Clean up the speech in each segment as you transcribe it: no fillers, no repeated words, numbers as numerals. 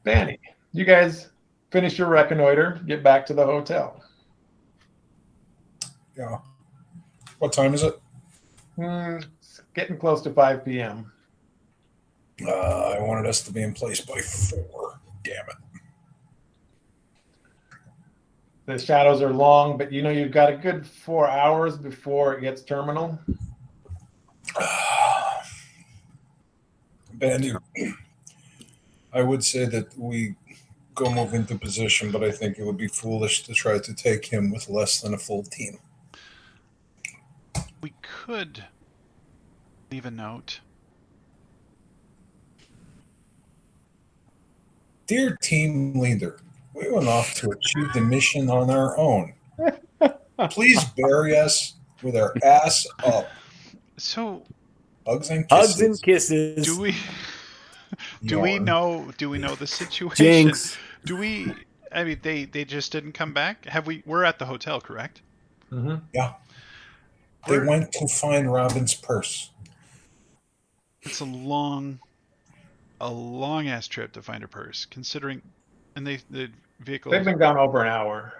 Banny, you guys finish your reconnoiter, get back to the hotel. Yeah. What time is it? It's getting close to 5 p.m. I wanted us to be in place by 4. Damn The shadows are long, but you know you've got a good 4 hours before it gets terminal. it. Bandy, I would say that we go move into position, but I think it would be foolish to try to take him with less than a full team. We could leave a note. Dear team leader, we went off to achieve the mission on our own. Please bury us with our ass up. So, Hugs and Hugs and kisses. kisses. do we Yarn. know the situation? Jinx. Do we? I mean, they just didn't come back. Have we? We're at the hotel, correct? Mm-hmm. Yeah. They went to find Robin's purse. It's a long ass trip to find her purse, considering, and the vehicle. They've been gone over an hour.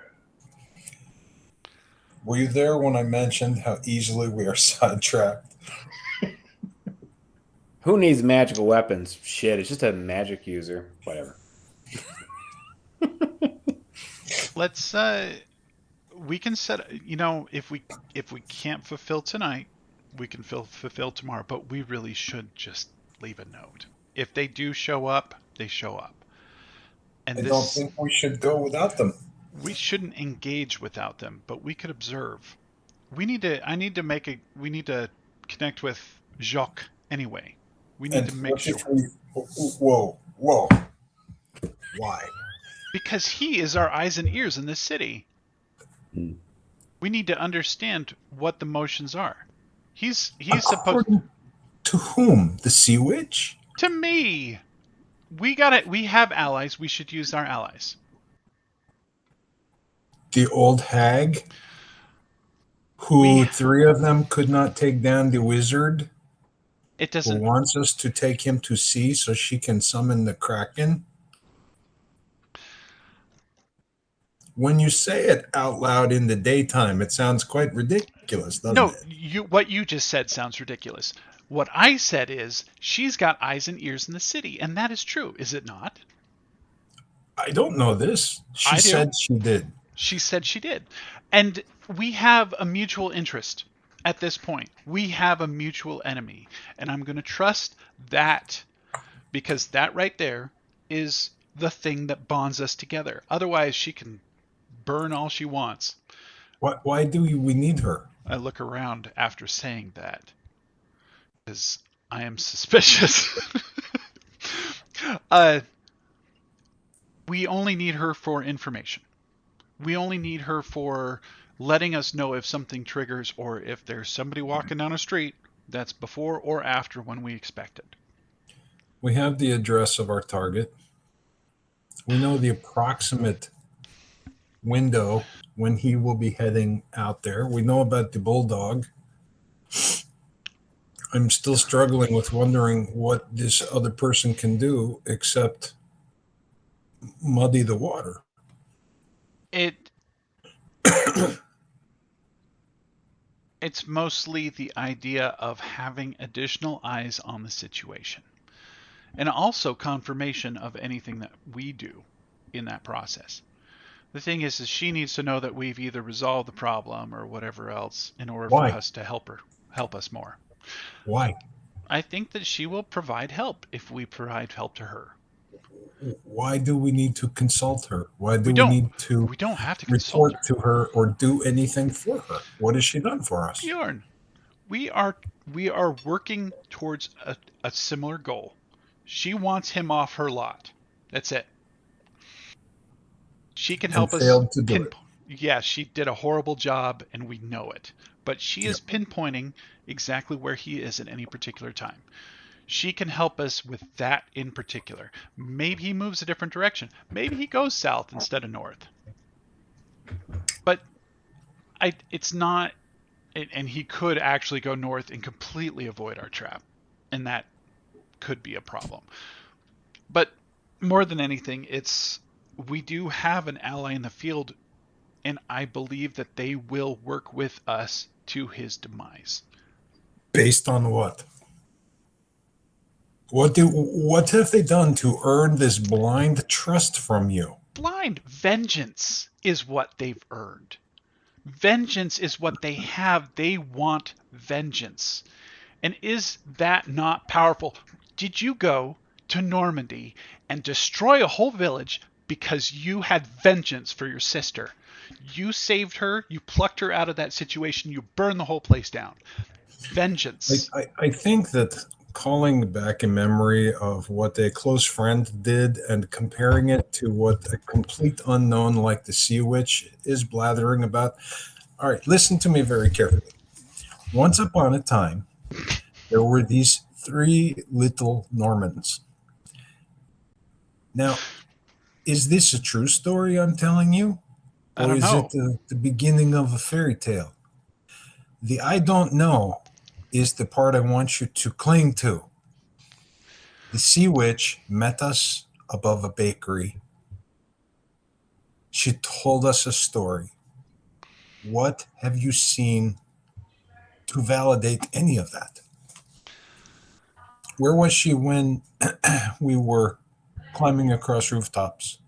Were you there when I mentioned how easily we are sidetracked? Who needs magical weapons? Shit, it's just a magic user. Whatever. Let's we can set, if we can't fulfill tonight, we can fulfill tomorrow, but we really should just leave a note. If they do show up, they show up. And I don't think we should go without them. We shouldn't engage without them, but we could observe. We need to connect with Jacques anyway. We need to make sure. Whoa. Why? Because he is our eyes and ears in this city. We need to understand what the motions are. He's supposed to whom? The Sea Witch? To me. We have allies. We should use our allies. The old hag? Who 3 of them could not take down the wizard? It doesn't. Who wants us to take him to sea so she can summon the Kraken? When you say it out loud in the daytime, it sounds quite ridiculous, doesn't it? No, what you just said sounds ridiculous. What I said is she's got eyes and ears in the city, and that is true, is it not? I don't know this. She said she did. She said she did. And we have a mutual interest at this point. We have a mutual enemy, and I'm going to trust that, because that right there is the thing that bonds us together. Otherwise, she can burn all she wants. Why do we need her? I look around after saying that because I am suspicious. We only need her for information. We only need her for letting us know if something triggers or if there's somebody walking down a street that's before or after when we expect it. We have the address of our target. We know the approximate window when he will be heading out there. We know about the bulldog. I'm still struggling with wondering what this other person can do except muddy the water. It's mostly the idea of having additional eyes on the situation, and also confirmation of anything that we do in that process. The thing is she needs to know that we've either resolved the problem or whatever else in order for us to help us more. Why? I think that she will provide help if we provide help to her. Why do we need to consult her? Why do we need to we don't have to report to her or do anything for her? What has she done for us? Bjorn, we are working towards a similar goal. She wants him off her lot. That's it. She can help us. Yeah, she did a horrible job, and we know it. But she is pinpointing exactly where he is at any particular time. She can help us with that in particular. Maybe he moves a different direction. Maybe he goes south instead of north. But it's not, and he could actually go north and completely avoid our trap, and that could be a problem. But more than anything, we do have an ally in the field, and I believe that they will work with us to his demise. Based on what? What have they done to earn this blind trust from you? Blind vengeance is what they've earned. Vengeance is what they have. They want vengeance. And is that not powerful? Did you go to Normandy and destroy a whole village because you had vengeance for your sister? You saved her. You plucked her out of that situation. You burned the whole place down. Vengeance. I think that calling back in memory of what a close friend did and comparing it to what a complete unknown like the Sea Witch is blathering about. All right, listen to me very carefully. Once upon a time, there were these 3 little Normans. Now, is this a true story I'm telling you? I don't is know. it the beginning of a fairy tale? The I don't know is the part I want you to cling to. The Sea Witch met us above a bakery. She told us a story. What have you seen to validate any of that? Where was she when we were climbing across rooftops?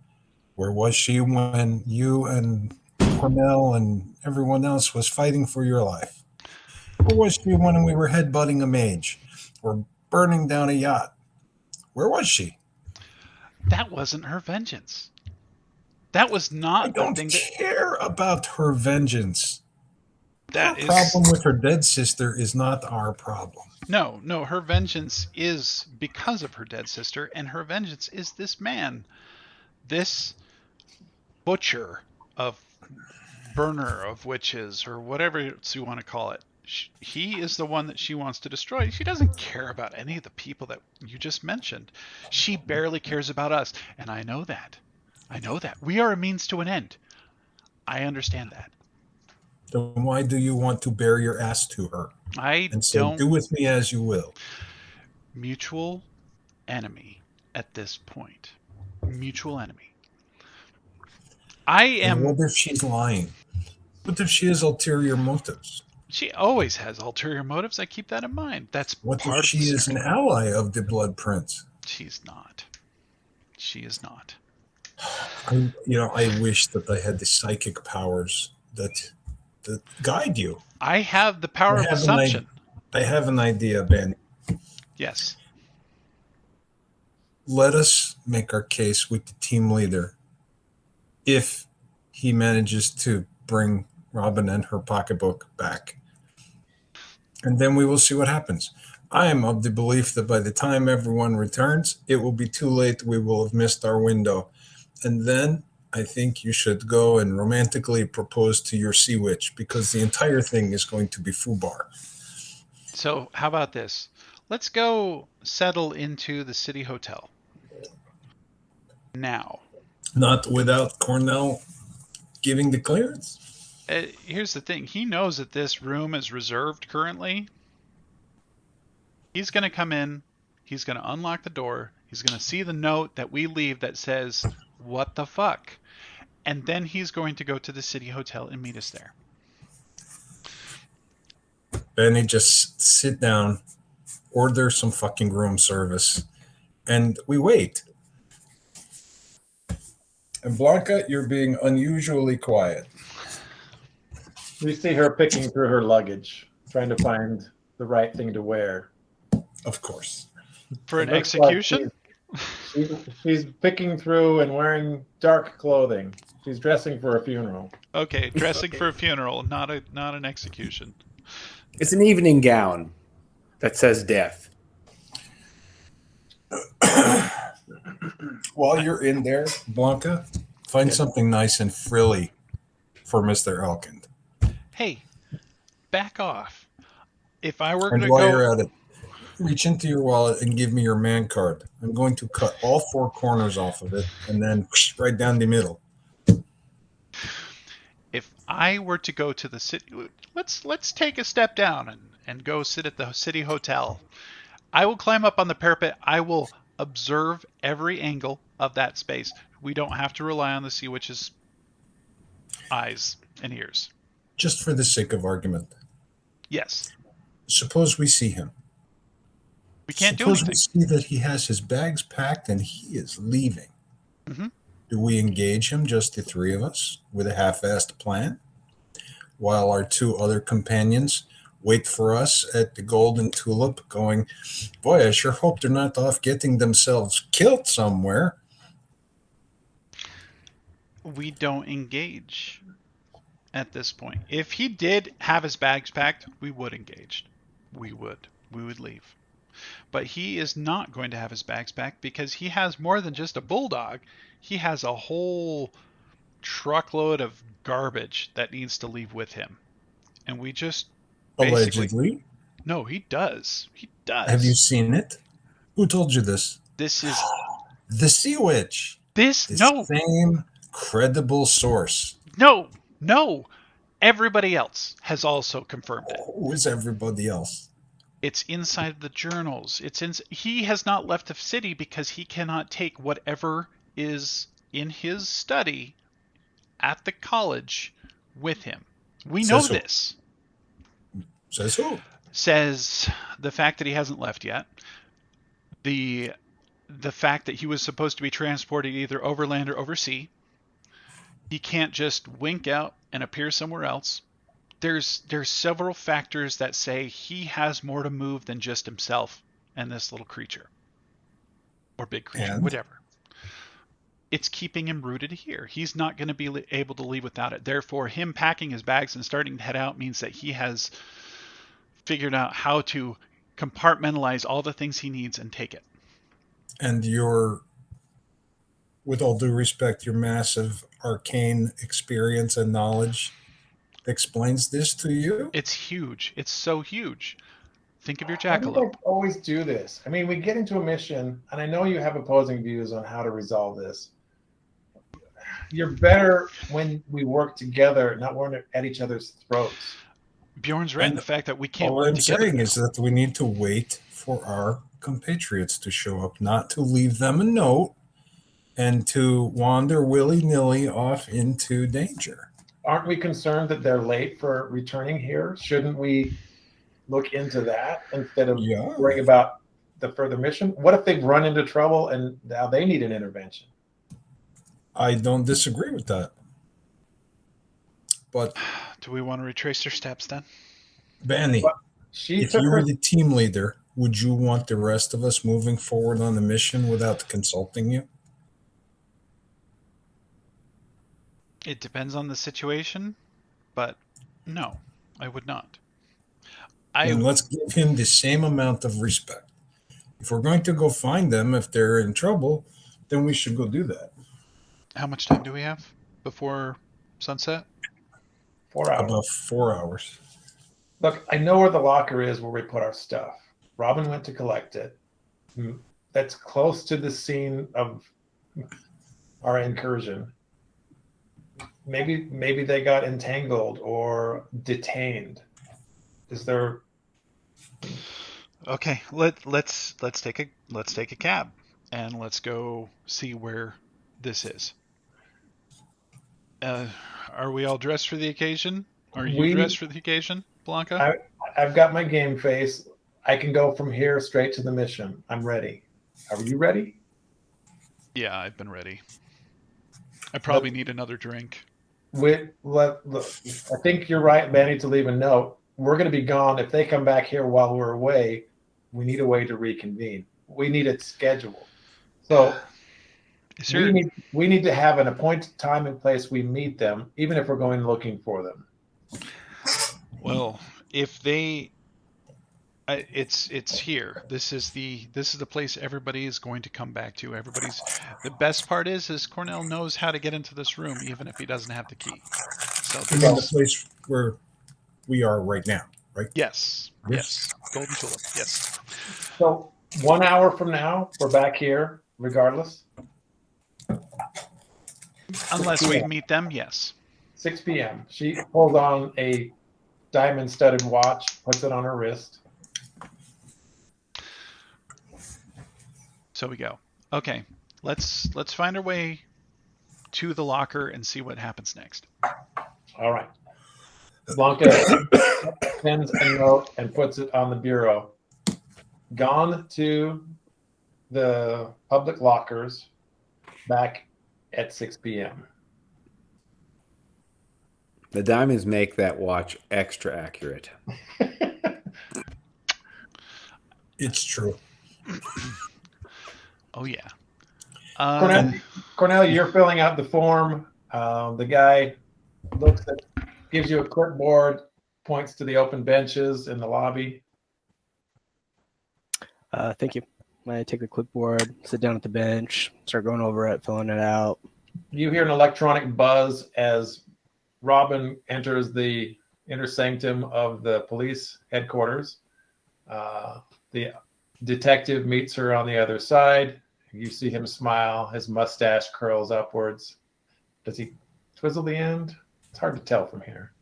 Where was she when you and Cornell and everyone else was fighting for your life? Where was she when we were headbutting a mage or burning down a yacht? Where was she? That wasn't her vengeance. That was not I don't the thing care about her vengeance. that The is. problem with her dead sister is not our problem. No, her vengeance is because of her dead sister, and her vengeance is this man, this butcher of burner of witches, or whatever you want to call it. He is the one that she wants to destroy. She doesn't care about any of the people that you just mentioned. She barely cares about us, and I know that. We are a means to an end. I understand that. Then why do you want to bare your ass to her I and say, don't. do with me as you will? Mutual enemy at this point. Mutual enemy. I And am. what if she's lying? What if she has ulterior motives? She always has ulterior motives. I keep that in mind. That's What part if of she the is an story. ally of the Blood Prince? She's not. She is not. I wish that I had the psychic powers that guide you. I have the power of assumption. I have an idea, Ben. Yes. Let us make our case with the team leader if he manages to bring Robin and her pocketbook back. And then we will see what happens. I am of the belief that by the time everyone returns, it will be too late. We will have missed our window. And then I think you should go and romantically propose to your Sea Witch, because the entire thing is going to be foobar. So how about this? Let's go settle into the city hotel. Now. Not without Cornell giving the clearance. Here's the thing. He knows that this room is reserved currently. He's going to come in. He's going to unlock the door. He's going to see the note that we leave that says, "What the fuck?" And then he's going to go to the city hotel and meet us there. Benny, just sit down, order some fucking room service, and we wait. And Blanca, you're being unusually quiet. We see her picking through her luggage, trying to find the right thing to wear. Of course. For an It looks like execution? she's picking through and wearing dark clothing. She's dressing for a funeral. Okay, dressing for a funeral, not an execution. It's an evening gown that says death. While you're in there, Blanca, find something nice and frilly for Mr. Elkind. Hey, back off. If I were And going to while go... you're at it, reach into your wallet and give me your man card. I'm going to cut all 4 corners off of it and then right down the middle. If I were to go to the city, let's take a step down and go sit at the city hotel. I will climb up on the parapet. I will observe every angle of that space. We don't have to rely on the Sea Witch's eyes and ears. Just for the sake of argument, Yes. suppose we see him. We can't do Suppose anything. we see that he has his bags packed and he is leaving. Mhm. Do we engage him, just the three of us, with a half-assed plan, while our two other companions wait for us at the Golden Tulip, going, boy, I sure hope they're not off getting themselves killed somewhere. We don't engage at this point. If he did have his bags packed, we would engage. We would leave. But he is not going to have his bags packed because he has more than just a bulldog. He has a whole truckload of garbage that needs to leave with him. And we just basically... Allegedly. No, he does. He does. Have you seen it? Who told you this? This is... The Sea Witch. This... The No! same credible source. No! No! Everybody else has also confirmed it. Who is everybody else? It's inside the journals. He has not left the city because he cannot take whatever is in his study at the college with him. We know Says who? this. Says who? Says the fact that he hasn't left yet. The fact that he was supposed to be transported either overland or oversea. He can't just wink out and appear somewhere else. There's several factors that say he has more to move than just himself and this little creature. Or big creature, And? whatever. It's keeping him rooted here. He's not going to be able to leave without it. Therefore, him packing his bags and starting to head out means that he has figured out how to compartmentalize all the things he needs and take it. And with all due respect, your massive arcane experience and knowledge explains this to you? It's huge. It's so huge. Think of your Why do jackalope. they always do this? I mean, we get into a mission, and I know you have opposing views on how to resolve this. You're better when we work together, not when we're at each other's throats. Bjorn's right in And the fact that we can't All work I'm together. saying is that we need to wait for our compatriots to show up, not to leave them a note and to wander willy-nilly off into danger. Aren't we concerned that they're late for returning here? Shouldn't we look into that instead of Yeah. worrying about the further mission? What if they've run into trouble and now they need an intervention? I don't disagree with that. But, Do we want to retrace their steps then? Vanny, She if took you her were the team leader, would you want the rest of us moving forward on the mission without consulting you? It depends on the situation, but no, I would not. And let's give him the same amount of respect. If we're going to go find them, if they're in trouble, then we should go do that. How much time do we have before sunset? 4 hours. About 4 hours. Look, I know where the locker is where we put our stuff. Robin went to collect it. That's close to the scene of our incursion. Maybe they got entangled or detained. Is there? Okay, let's take a cab and let's go see where this is. Are we all dressed for the occasion? Are you dressed for the occasion, Blanca? I've got my game face. I can go from here straight to the mission. I'm ready. Are you ready? Yeah, I've been ready. I probably need another drink. Look, I think you're right, Manny, to leave a note. We're going to be gone. If they come back here while we're away, we need a way to reconvene. We need it scheduled. So we need to have an appointed time and place we meet them, even if we're going looking for them. Well, if they, it's here. This is the place everybody is going to come back to. The best part is Cornell knows how to get into this room, even if he doesn't have the key. So You mean the place where we are right now, right? yes, Golden Tulip, yes. So 1 hour from now, we're back here, regardless. Unless we meet them, yes. 6 p.m. She pulls on a diamond-studded watch, puts it on her wrist. So we go. Okay, let's find our way to the locker and see what happens next. All right. Blanca pens a note and puts it on the bureau. Gone to the public lockers back at 6 p.m. The diamonds make that watch extra accurate. It's true. Oh yeah. Cornell, you're filling out the form. The guy gives you a clipboard, points to the open benches in the lobby. Thank you. I take the clipboard, sit down at the bench, start going over it, filling it out. You hear an electronic buzz as Robin enters the inner sanctum of the police headquarters. The detective meets her on the other side. You see him smile. His mustache curls upwards. Does he twizzle the end? It's hard to tell from here.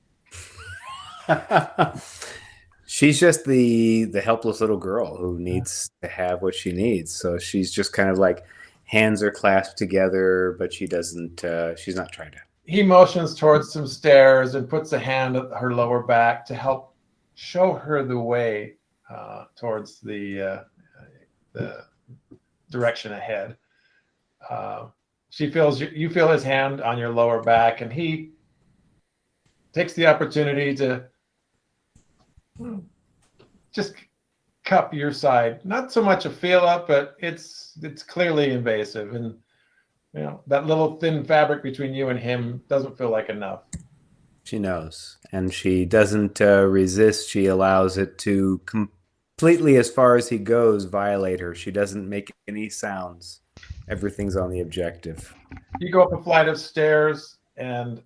She's just the helpless little girl who needs to have what she needs. So she's just kind of like hands are clasped together, but she doesn't. She's not trying to. He motions towards some stairs and puts a hand at her lower back to help show her the way towards the direction ahead. You feel his hand on your lower back, and he takes the opportunity to just cup your side. Not so much a feel up, but it's clearly invasive, and that little thin fabric between you and him doesn't feel like enough. She knows, and she doesn't resist. She allows it to completely, as far as he goes, violate her. She doesn't make any sounds. Everything's on the objective. You go up a flight of stairs and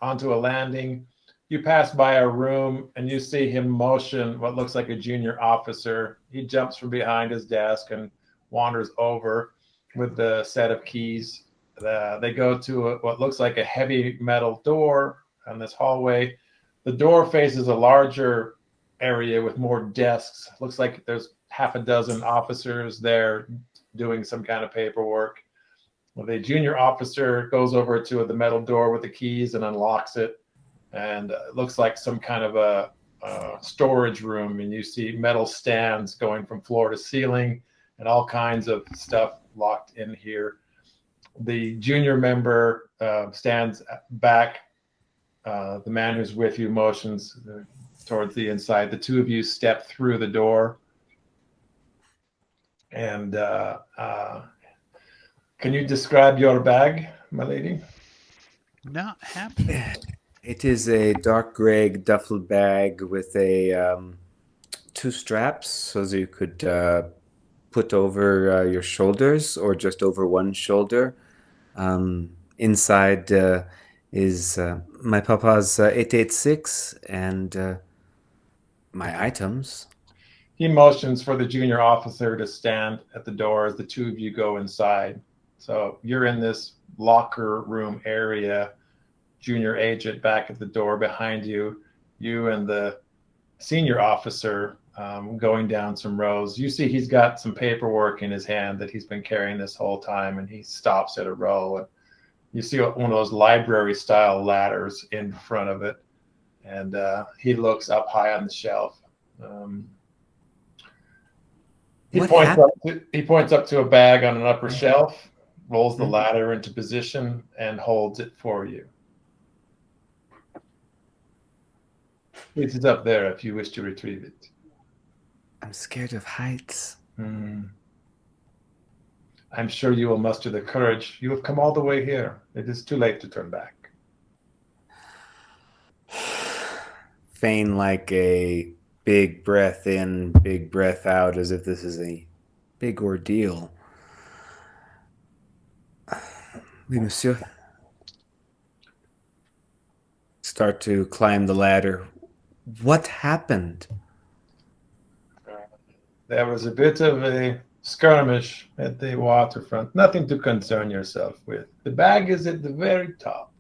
onto a landing. You pass by a room and you see him motion what looks like a junior officer. He jumps from behind his desk and wanders over with the set of keys. They go to what looks like a heavy metal door on this hallway. The door faces a larger area with more desks. Looks like there's half a dozen officers there doing some kind of paperwork. Well, the junior officer goes over to the metal door with the keys and unlocks it. And it looks like some kind of a storage room. And you see metal stands going from floor to ceiling and all kinds of stuff locked in here. The junior member stands back. The man who's with you motions towards the inside. The two of you step through the door. And can you describe your bag, my lady? Not happening. It is a dark gray duffel bag with a 2 straps so that you could put over your shoulders or just over one shoulder. Inside is my papa's 886 and my items. He motions for the junior officer to stand at the door as the two of you go inside. So you're in this locker room area. Junior agent back at the door behind you. You and the senior officer going down some rows. You see he's got some paperwork in his hand that he's been carrying this whole time, and he stops at a row. And you see one of those library-style ladders in front of it, and he looks up high on the shelf. He points up to a bag on an upper shelf, rolls the ladder into position, and holds it for you. It is up there if you wish to retrieve it. I'm scared of heights. I'm sure you will muster the courage. You have come all the way here. It is too late to turn back. Feign like a big breath in, big breath out, as if this is a big ordeal. Oui, monsieur. Start to climb the ladder. What happened? There was a bit of a skirmish at the waterfront. Nothing to concern yourself with. The bag is at the very top.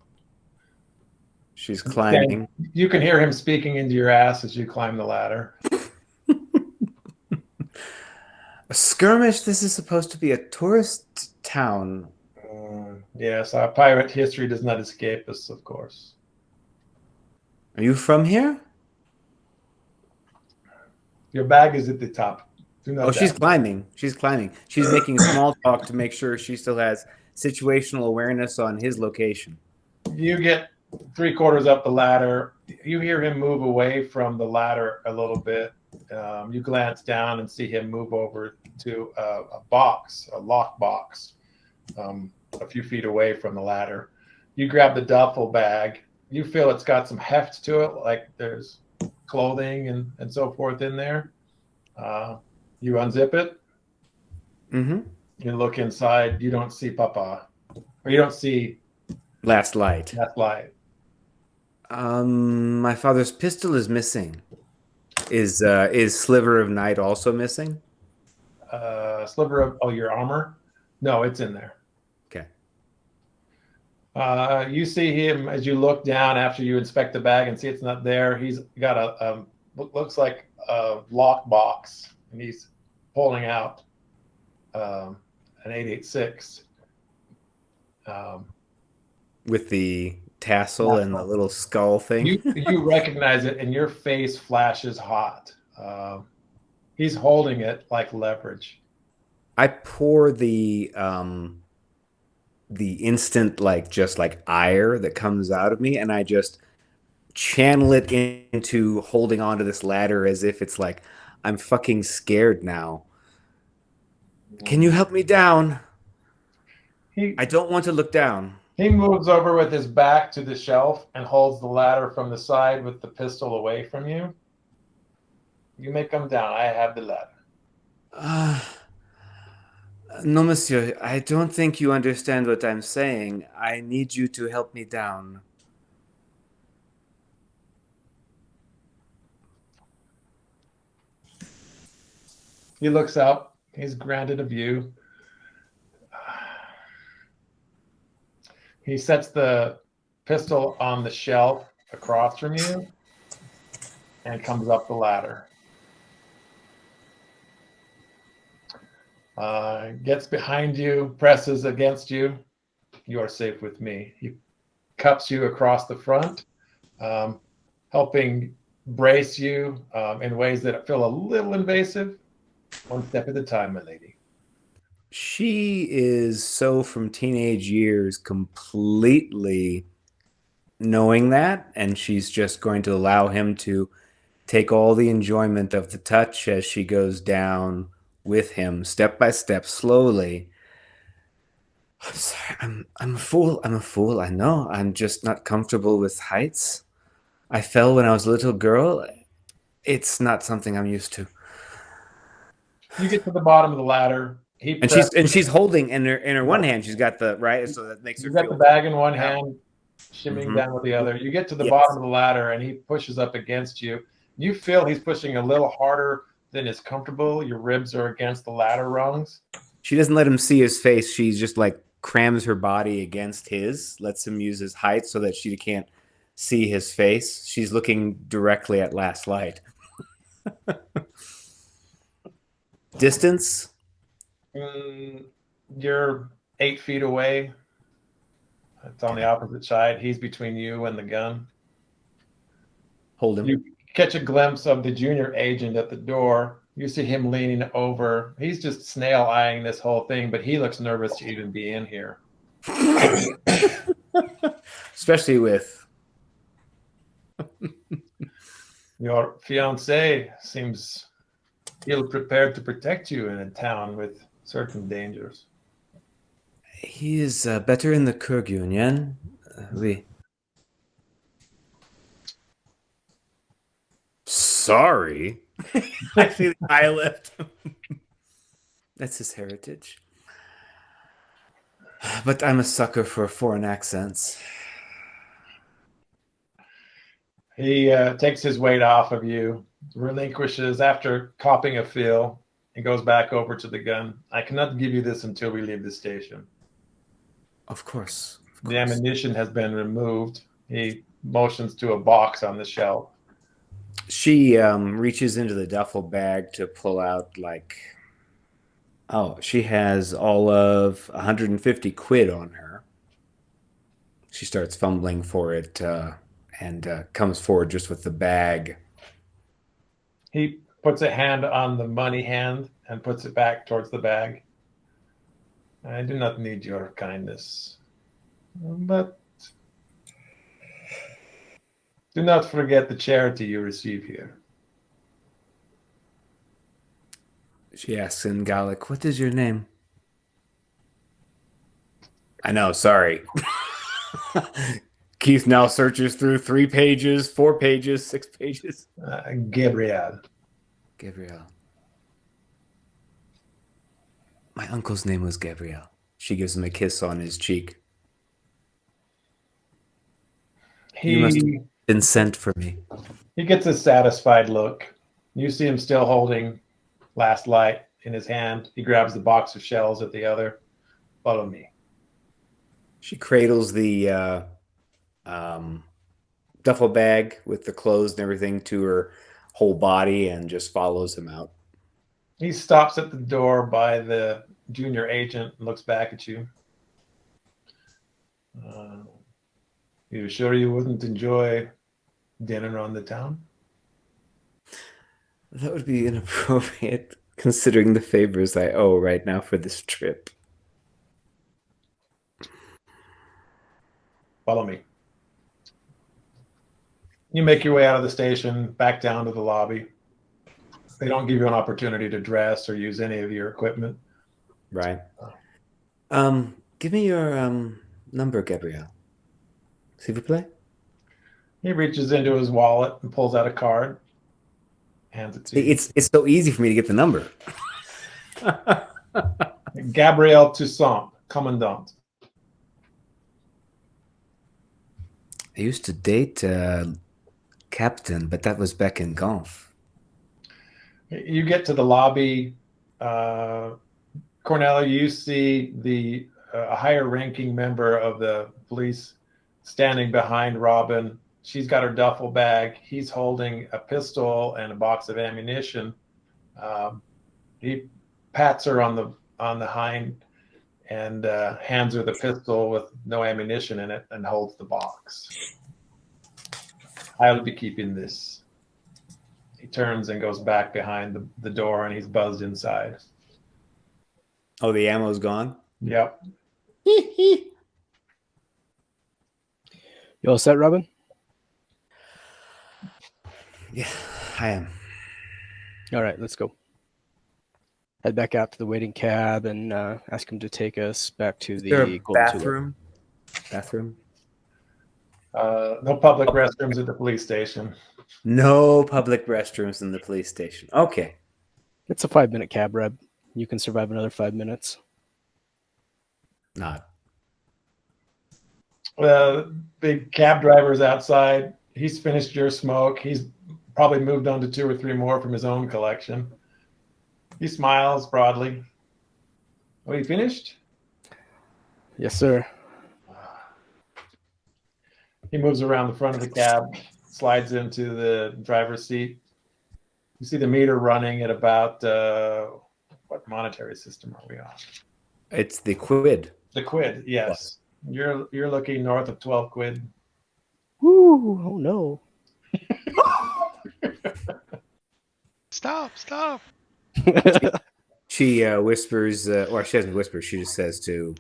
She's climbing. You can hear him speaking into your ass as you climb the ladder. A skirmish? This is supposed to be a tourist town. Yes, our pirate history does not escape us, of course. Are you from here? Your bag is at the top. Do not Oh, she's doubt. climbing. She's climbing. She's making small talk to make sure she still has situational awareness on his location. You get 3/4 up the ladder. You hear him move away from the ladder a little bit. You glance down and see him move over to a box, a lock box, a few feet away from the ladder. You grab the duffel bag. You feel it's got some heft to it, like there's clothing and so forth in there. You unzip it. Mm-hmm. You look inside. You don't see Papa, or you don't see Last light. that light. My father's pistol is missing. Is Sliver of Night also missing? Sliver of your armor. No, it's in there. Okay. You see him as you look down after you inspect the bag and see it's not there. He's got a looks like a lock box, and he's pulling out an 8.86. With the tassel and the little skull thing. You recognize it, and your face flashes hot. He's holding it like leverage. I pour the instant just like ire that comes out of me, and I just channel it into holding onto this ladder as if it's like I'm fucking scared now. Can you help me down? I don't want to look down. He moves over with his back to the shelf and holds the ladder from the side with the pistol away from you. You may come down. I have the ladder. No, monsieur. I don't think you understand what I'm saying. I need you to help me down. He looks up. He's granted a view. He sets the pistol on the shelf across from you and comes up the ladder. Gets behind you, presses against you. You are safe with me. He cups you across the front, helping brace you in ways that feel a little invasive. One step at a time, my lady. She is so from teenage years completely knowing that, and she's just going to allow him to take all the enjoyment of the touch as she goes down with him step by step, slowly. I'm sorry, I'm a fool. I'm a fool. I know. I'm just not comfortable with heights. I fell when I was a little girl. It's not something I'm used to. You get to the bottom of the ladder. She's holding in her one hand. She's got the right, so that makes her. You got the bag in one Yeah. hand, shimmying Mhm. down with the other. You get to the Yes. bottom of the ladder, and he pushes up against you. You feel he's pushing a little harder than is comfortable. Your ribs are against the ladder rungs. She doesn't let him see his face. She's just like crams her body against his, lets him use his height so that she can't see his face. She's looking directly at Last Light. Distance? You're 8 feet away. It's on the opposite side. He's between you and the gun. Hold him. You catch a glimpse of the junior agent at the door. You see him leaning over. He's just snail eyeing this whole thing, but he looks nervous to even be in here. Especially with Your fiance seems ill prepared to protect you in a town with certain dangers. he is better in the Kurgunion. We. Sorry. I see the eye lift. That's his heritage. But I'm a sucker for foreign accents. He takes his weight off of you, relinquishes after copping a feel, and goes back over to the gun. I cannot give you this until we leave the station. Of course. The ammunition has been removed. He motions to a box on the shelf. She reaches into the duffel bag to pull out like Oh, she has all of 150 quid on her. She starts fumbling for it and comes forward just with the bag. He puts a hand on the money hand and puts it back towards the bag. I do not need your kindness, but do not forget the charity you receive here. She asks in Gaelic, "What is your name?" I know, sorry. Keith now searches through 3 pages, 4 pages, 6 pages. Gabriel. Gabrielle. My uncle's name was Gabrielle. She gives him a kiss on his cheek. You must have been sent for me. He gets a satisfied look. You see him still holding Last Light in his hand. He grabs the box of shells at the other. Follow me. She cradles the duffel bag with the clothes and everything to her whole body and just follows him out. He stops at the door by the junior agent and looks back at you. You sure you wouldn't enjoy dinner on the town? That would be inappropriate considering the favors I owe right now for this trip. Follow me. You make your way out of the station, back down to the lobby. They don't give you an opportunity to dress or use any of your equipment. Right. Give me your number, Gabrielle. S'il vous plaît. He reaches into his wallet and pulls out a card. Hands it to you. It's so easy for me to get the number. Gabriel Toussaint, Commandant. I used to date Captain, but that was back in Genf. You get to the lobby. Cornelia, you see the higher ranking member of the police standing behind Robin. She's got her duffel bag. He's holding a pistol and a box of ammunition. He pats her on the hind and hands her the pistol with no ammunition in it and holds the box. I'll be keeping this. He turns and goes back behind the door, and he's buzzed inside. Oh, the ammo's gone? Yep. You all set, Robin? Yeah, I am. All right, let's go. Head back out to the waiting cab and ask him to take us back to the Golden Tulip. Bathroom? No public restrooms at the police station. No public restrooms in the police station. Okay. It's a 5-minute cab ride. You can survive another 5 minutes. Not. The cab driver's outside. He's finished your smoke. He's probably moved on to 2 or 3 more from his own collection. He smiles broadly. Oh, you finished? Yes, sir. He moves around the front of the cab, slides into the driver's seat. You see the meter running at about what monetary system are we on? It's the quid. The quid, yes. You're looking north of 12 quid. Woo! Oh no! Stop! She whispers, or she doesn't whisper. She just says to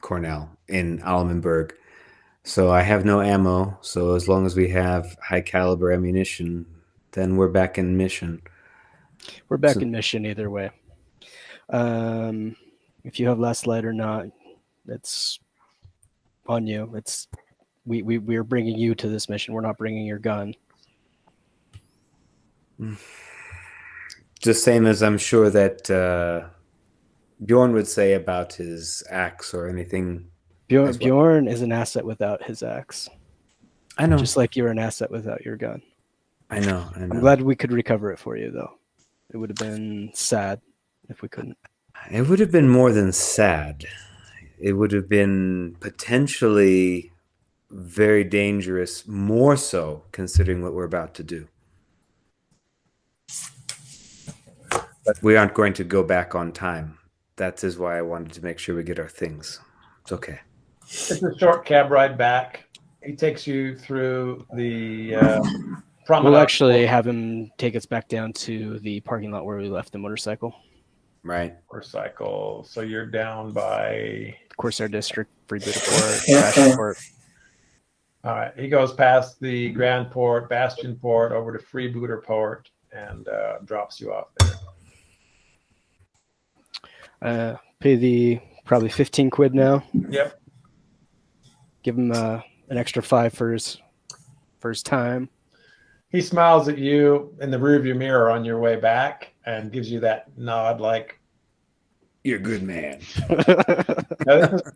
Cornell in Almenberg, "So I have no ammo. So as long as we have high caliber ammunition, then we're back in mission." We're back in mission either way. If you have Last Light or not, it's on you. It's we're bringing you to this mission. We're not bringing your gun. The same as I'm sure that Bjorn would say about his axe or anything. Bjorn is an asset without his axe. I know. Just like you're an asset without your gun. I know. I'm glad we could recover it for you, though. It would have been sad if we couldn't. It would have been more than sad. It would have been potentially very dangerous, more so considering what we're about to do. We aren't going to go back on time. That is why I wanted to make sure we get our things. It's okay. It's a short cab ride back. He takes you through the promenade. We'll actually have him take us back down to the parking lot where we left the motorcycle. Right. Motorcycle. So you're down by Corsair District, Freebooter Port, Bastion Port. All right. He goes past the Grand Port, Bastion Port, over to Freebooter Port, and drops you off there. Pay the probably 15 quid now. Yep. Give him an extra 5 for his time. He smiles at you in the rearview mirror on your way back and gives you that nod like, you're a good man.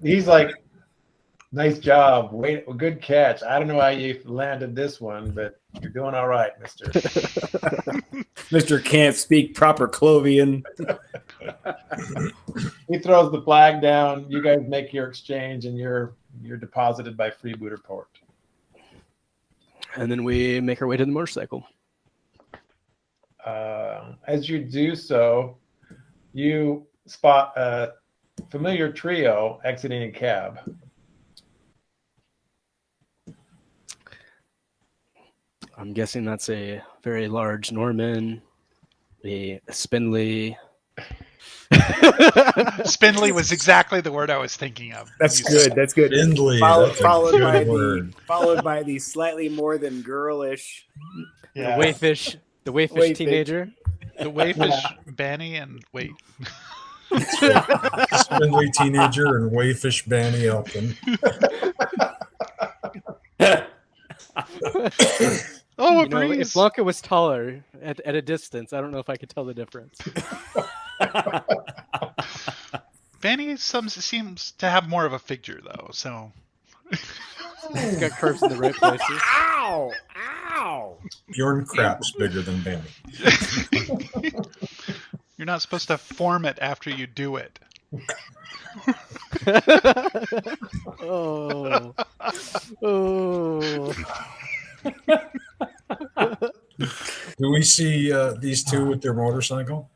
he's like, nice job. Wait, good catch. I don't know how you landed this one, but you're doing all right, mister. Mr. Can't speak proper Clovian. He throws the flag down. You guys make your exchange, and you're deposited by Freebooter Port. And then we make our way to the motorcycle. As you do so, you spot a familiar trio exiting a cab. I'm guessing that's a very large Norman, a Spindly. Spindly was exactly the word I was thinking of. That's good. That's good. Spindly. Followed by the slightly more than girlish. Yeah. The Wayfish teenager. The Wayfish Banny and wait. Spindly teenager and Wayfish Banny Elton. Oh, You know, if Blanca was taller at a distance, I don't know if I could tell the difference. Banny seems to have more of a figure though, so He's got curves in the right places. Ow! Ow! Bjorn Crap's bigger than Banny. you're not supposed to form it after you do it. Oh. Oh. Do we see these two with their motorcycle?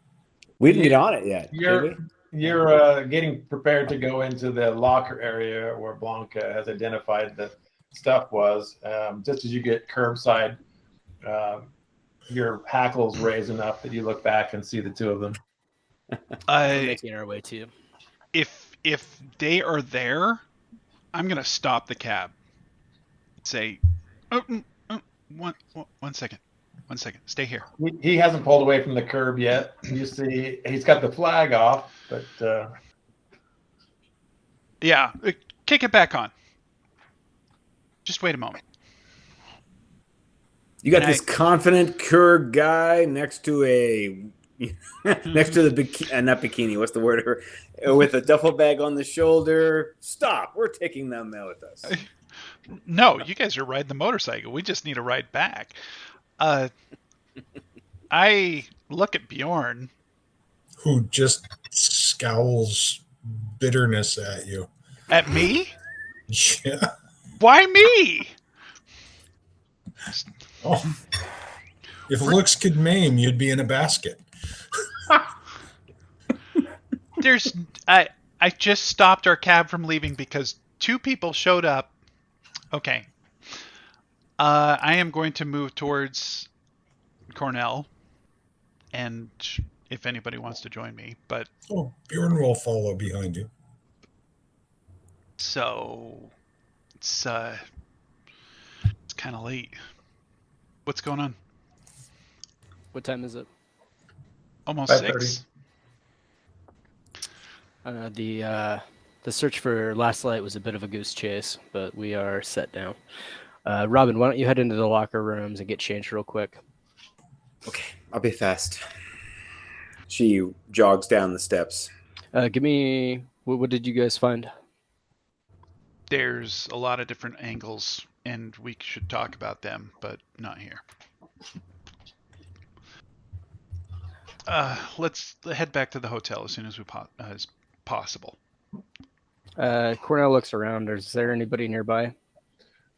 We didn't get on it yet. Did we? You're getting prepared to go into the locker area where Blanca has identified the stuff was. Just as you get curbside, your hackles raise enough that you look back and see the two of them. We're making our way to you. If they are there, I'm gonna stop the cab. Say, one second. Stay here. He hasn't pulled away from the curb yet. You see, he's got the flag off, but Yeah, kick it back on. Just wait a moment. You got this confident Kurg guy next to the not bikini. What's the word? With a duffel bag on the shoulder. Stop! We're taking them with us. No, you guys are riding the motorcycle. We just need a ride back. I look at Bjorn, who just scowls bitterness at you. At me? Yeah. Why me? Oh. If looks could maim, you'd be in a basket. I just stopped our cab from leaving because two people showed up. Okay. I am going to move towards Cornell, and if anybody wants to join me, but Bjorn will follow behind you. So it's kind of late. What's going on? What time is it? Almost 6. The search for Last Light was a bit of a goose chase, but we are set now. Robin, why don't you head into the locker rooms and get changed real quick? Okay, I'll be fast. She jogs down the steps. Give me what did you guys find? There's a lot of different angles, and we should talk about them, but not here. Let's head back to the hotel as soon as as possible. Cornell looks around. Is there anybody nearby?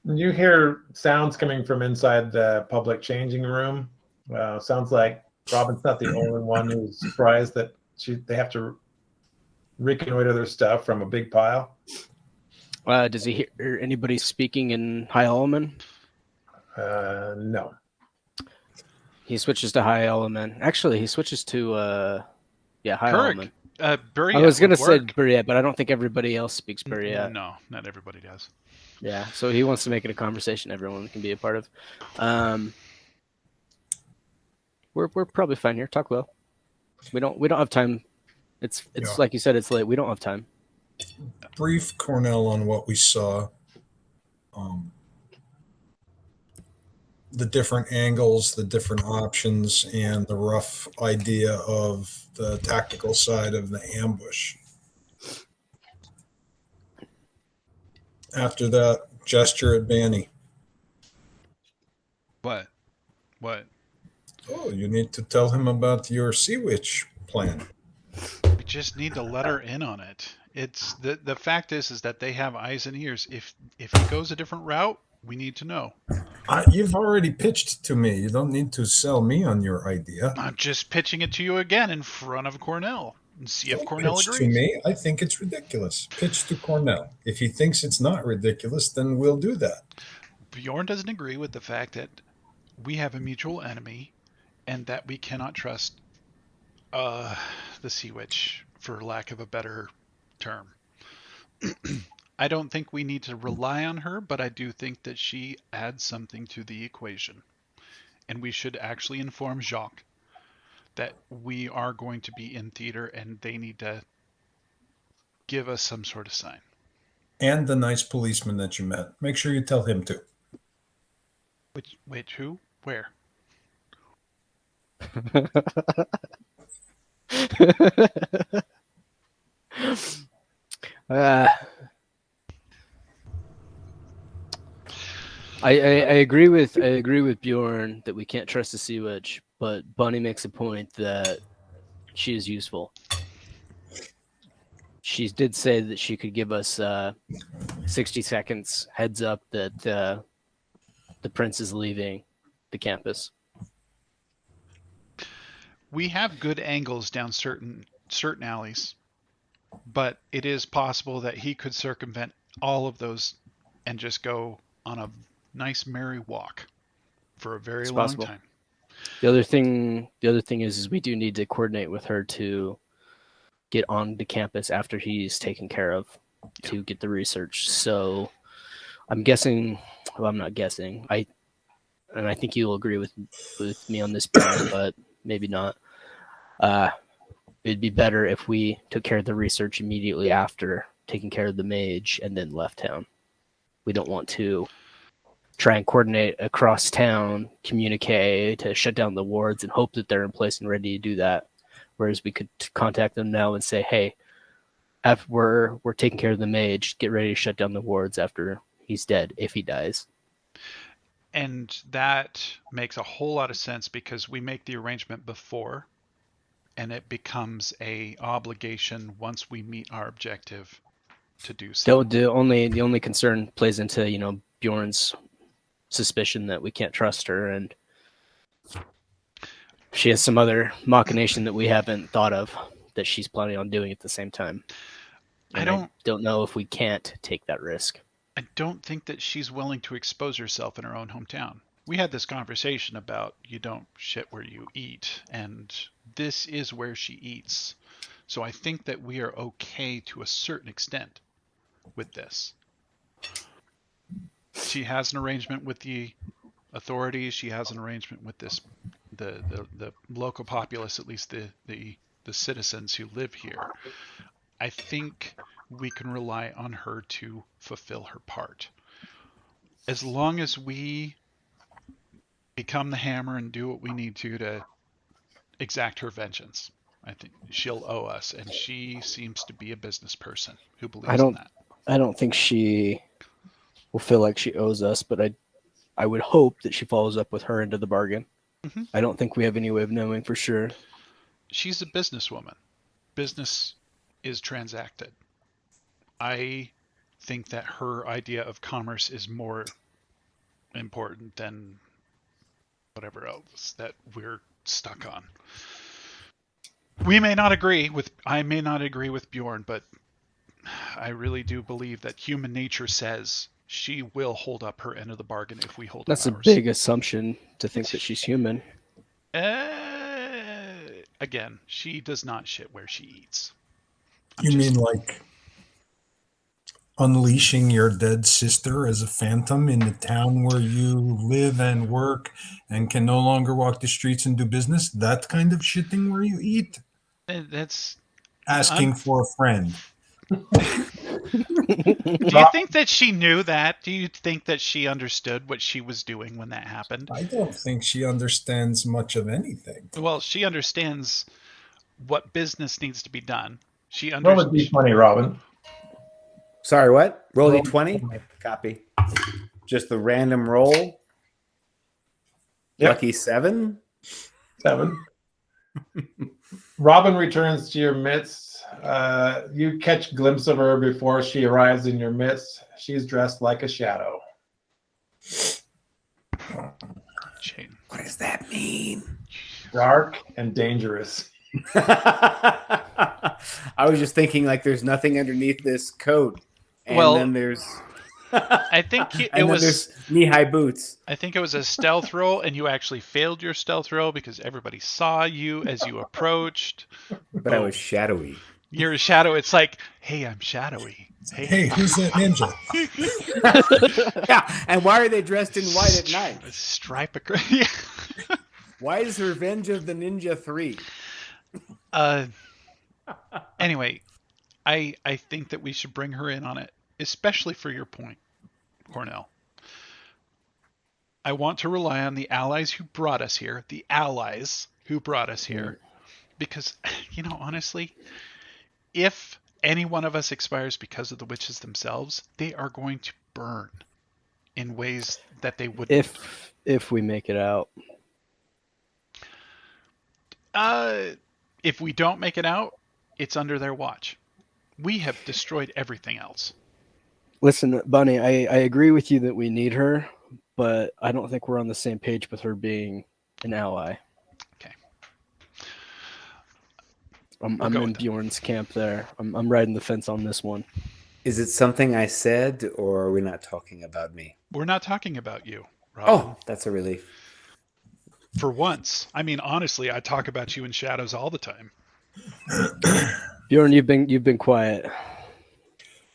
You hear sounds coming from inside the public changing room. Sounds like Robin's not the only one who's surprised that they have to reconnoiter their stuff from a big pile. Does he hear anybody speaking in High Element? No. He switches to High Element. Actually, he switches to High Element. Buriat I was gonna would say work. Buriat, but I don't think everybody else speaks Buriat. No, not everybody does. Yeah, so he wants to make it a conversation everyone can be a part of. We're probably fine here. Talk low. We don't have time. It's Yeah. like you said, it's late. We don't have time. Brief Cornell on what we saw. The different angles, the different options, and the rough idea of the tactical side of the ambush. After that, gesture at Banny. What? Oh, you need to tell him about your Sea Witch plan. We just need to let her in on it. It's the fact is that they have eyes and ears. If he goes a different route, we need to know. You've already pitched to me. You don't need to sell me on your idea. I'm just pitching it to you again in front of Cornell and see if Don't Cornell pitch agrees. to me. I think it's ridiculous. Pitch to Cornell. If he thinks it's not ridiculous, then we'll do that. Bjorn doesn't agree with the fact that we have a mutual enemy and that we cannot trust the Sea Witch, for lack of a better term. I don't think we need to rely on her, but I do think that she adds something to the equation. And we should actually inform Jacques that we are going to be in theater and they need to give us some sort of sign. And the nice policeman that you met. Make sure you tell him too. Wait, who? Where? I agree with Bjorn that we can't trust the Sea Witch, but Bunny makes a point that she is useful. She did say that she could give us 60 seconds heads up that the prince is leaving the campus. We have good angles down certain alleys, but it is possible that he could circumvent all of those and just go on a nice merry walk for a very long possible. time. The other thing is we do need to coordinate with her to get on the campus after he's taken care of to get the research. So I'm guessing, well, I'm not guessing. I think you'll agree with me on this point, but maybe not. It'd be better if we took care of the research immediately after taking care of the mage and then left town. We don't want to try and coordinate across town, communicate to shut down the wards and hope that they're in place and ready to do that. Whereas we could contact them now and say, hey, after we're taking care of the mage, get ready to shut down the wards after he's dead, if he dies. And that makes a whole lot of sense because we make the arrangement before and it becomes a obligation once we meet our objective to do so. The only concern plays into, Bjorn's suspicion that we can't trust her, and she has some other machination that we haven't thought of that she's planning on doing at the same time. And I don't know if we can't take that risk. I don't think that she's willing to expose herself in her own hometown. We had this conversation about you don't shit where you eat, and this is where she eats. So I think that we are okay to a certain extent with this. She has an arrangement with the authorities. She has an arrangement with the local populace, at least the citizens who live here. I think we can rely on her to fulfill her part. As long as we become the hammer and do what we need to exact her vengeance, I think she'll owe us, and she seems to be a business person who believes in that. I don't think she will feel like she owes us, but I would hope that she follows up with her end of the bargain. Mm-hmm. I don't think we have any way of knowing for sure. She's a businesswoman. Business is transacted. I think that her idea of commerce is more important than whatever else that we're stuck on. I may not agree with Bjorn, but I really do believe that human nature says she will hold up her end of the bargain if we hold That's up a ours. big assumption to think that she's human. Again, she does not shit where she eats. You mean like unleashing your dead sister as a phantom in the town where you live and work and can no longer walk the streets and do business? That kind of shitting where you eat? That's Asking for a friend. Do you think that she knew that? Do you think that she understood what she was doing when that happened? I don't think she understands much of anything. Well, she understands what business needs to be done. She Roll a understands. d20, Robin. Sorry, what? Roll Roll d20? Copy. Just the random roll? Yep. Lucky 7? 7. Robin returns to your midst. You catch a glimpse of her before she arrives in your midst. She's dressed like a shadow. Chain. What does that mean? Dark and dangerous. I was just thinking like there's nothing underneath this coat. And Well, then there's I think and it then was. there's knee-high boots. I think it was a stealth roll, and you actually failed your stealth roll because everybody saw you as you approached. But I was shadowy. You're a shadow. It's like, hey, I'm shadowy. Hey, who's that ninja? Yeah, and why are they dressed in white at night? Stripe yeah. Why is Revenge of the Ninja 3? Anyway, I think that we should bring her in on it, especially for your point, Cornell. I want to rely on the allies who brought us here, because, honestly, if any one of us expires because of the witches themselves, they are going to burn in ways that they wouldn't. If we make it out. If we don't make it out, it's under their watch. We have destroyed everything else. Listen, Bunny, I agree with you that we need her, but I don't think we're on the same page with her being an ally. Okay. I'm in Bjorn's camp there. I'm riding the fence on this one. Is it something I said, or are we not talking about me? We're not talking about you, Robin. Oh, that's a relief. For once. I mean, honestly, I talk about you in shadows all the time. Bjorn, you've been quiet.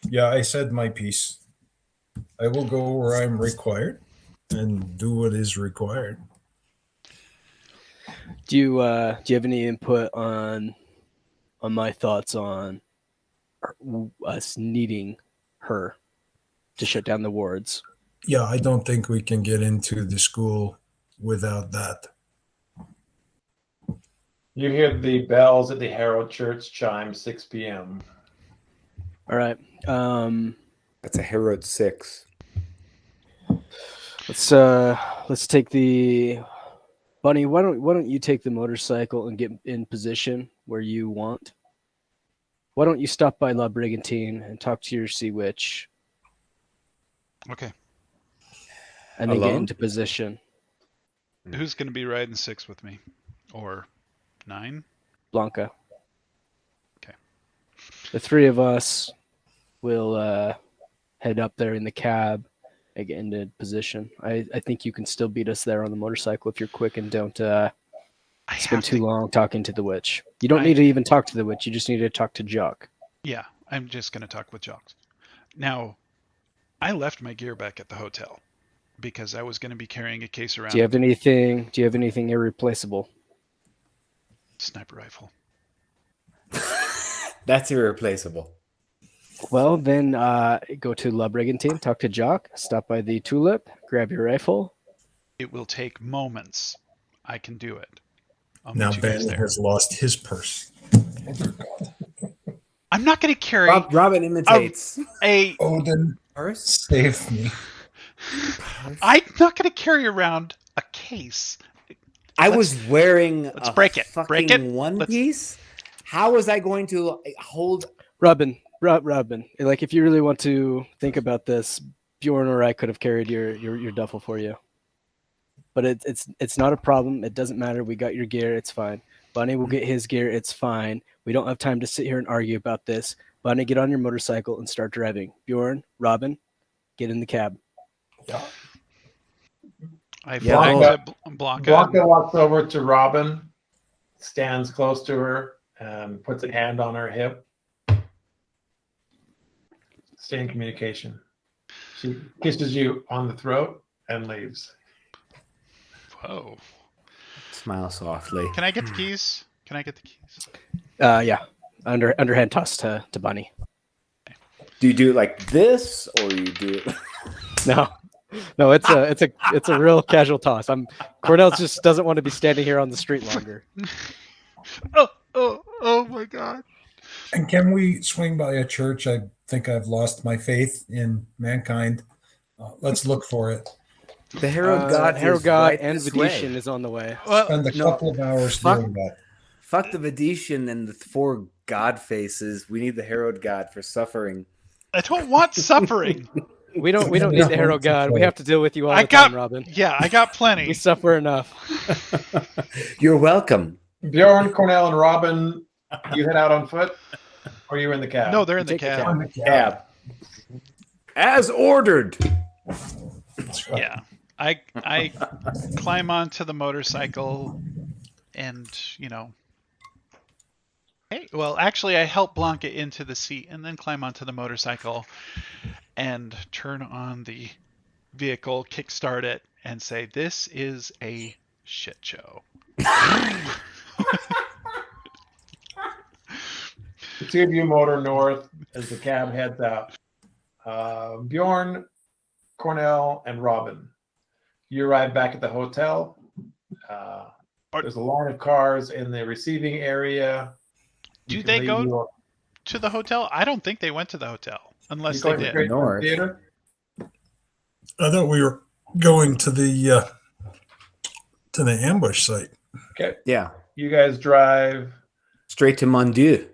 Yeah, I said my piece. I will go where I'm required and do what is required. Do you have any input on my thoughts on us needing her to shut down the wards? Yeah, I don't think we can get into the school without that. You hear the bells at the Herald Church chime 6 p.m. All right. That's a Herod 6. Let's take the Bunny. Why don't you take the motorcycle and get in position where you want? Why don't you stop by La Brigantine and talk to your sea witch? Okay. And then get Alone? into position. Who's going to be riding 6 with me? Or 9? Blanca. Okay. The three of us will head up there in the cab and get into position. I think you can still beat us there on the motorcycle if you're quick and don't spend too long talking to the witch. You don't need to even talk to the witch. You just need to talk to Jock. Yeah, I'm just going to talk with Jocks. Now, I left my gear back at the hotel because I was going to be carrying a case around. Do you have anything irreplaceable? Sniper rifle. That's irreplaceable. Well, then go to La Brigantine, talk to Jock, stop by the Tulip, grab your rifle. It will take moments. I can do it. I'll Now meet you guys Ben there. has lost his purse. I'm not going to carry Robin imitates. a. Odin, Purse? save me. I'm not going to carry around a case. I was wearing let's a break it. fucking Break it. one Let's- piece. How was I going to hold? Robin, like if you really want to think about this, Bjorn or I could have carried your duffel for you. but it's not a problem. It doesn't matter. We got your gear. It's fine. Bunny will get his gear. It's fine. We don't have time to sit here and argue about this. Bunny, get on your motorcycle and start driving. Bjorn, Robin, get in the cab. Yeah. I Yeah, flag Blanca- to Blanca. Blanca walks over to Robin, stands close to her, and puts a hand on her hip. Stay in communication. She kisses you on the throat and leaves. Whoa. Smile softly. Can I get the keys? Can I get the keys? Yeah. Underhand toss to Bunny. Do you do it like this, or you do it? No, it's a real casual toss. Cornell just doesn't want to be standing here on the street longer. Oh my God. And can we swing by a church? I think I've lost my faith in mankind. Let's look for it. The Herod God, Herod is God right and this Venetian way. is on the way. Well, Spend a no. couple of hours Fuck. doing that. Fuck the Venetian and the 4 God faces. We need the Herod God for suffering. I don't want suffering. We don't need the Herod God. We have to deal with you all I the time, got- Robin. Yeah, I got We plenty. suffer enough. You're welcome. Bjorn, Cornell, and Robin, you head out on foot, or you're in the cab? No, they're in the Take the cab. Cab. As ordered. That's right. Yeah. I climb onto the motorcycle and, hey, well, actually I help Blanca into the seat and then climb onto the motorcycle and turn on the vehicle, kickstart it, and say, "This is a shit show." The two of you motor north as the cab heads out. Bjorn, Cornell, and Robin. You arrive back at the hotel. There's a line of cars in the receiving area. Do You can they leave go your- to the hotel? I don't think they went to the hotel unless you they going did. straight to the North. theater? I thought we were going to the ambush site. Okay. Yeah. You guys drive. Straight to Mon Dieu.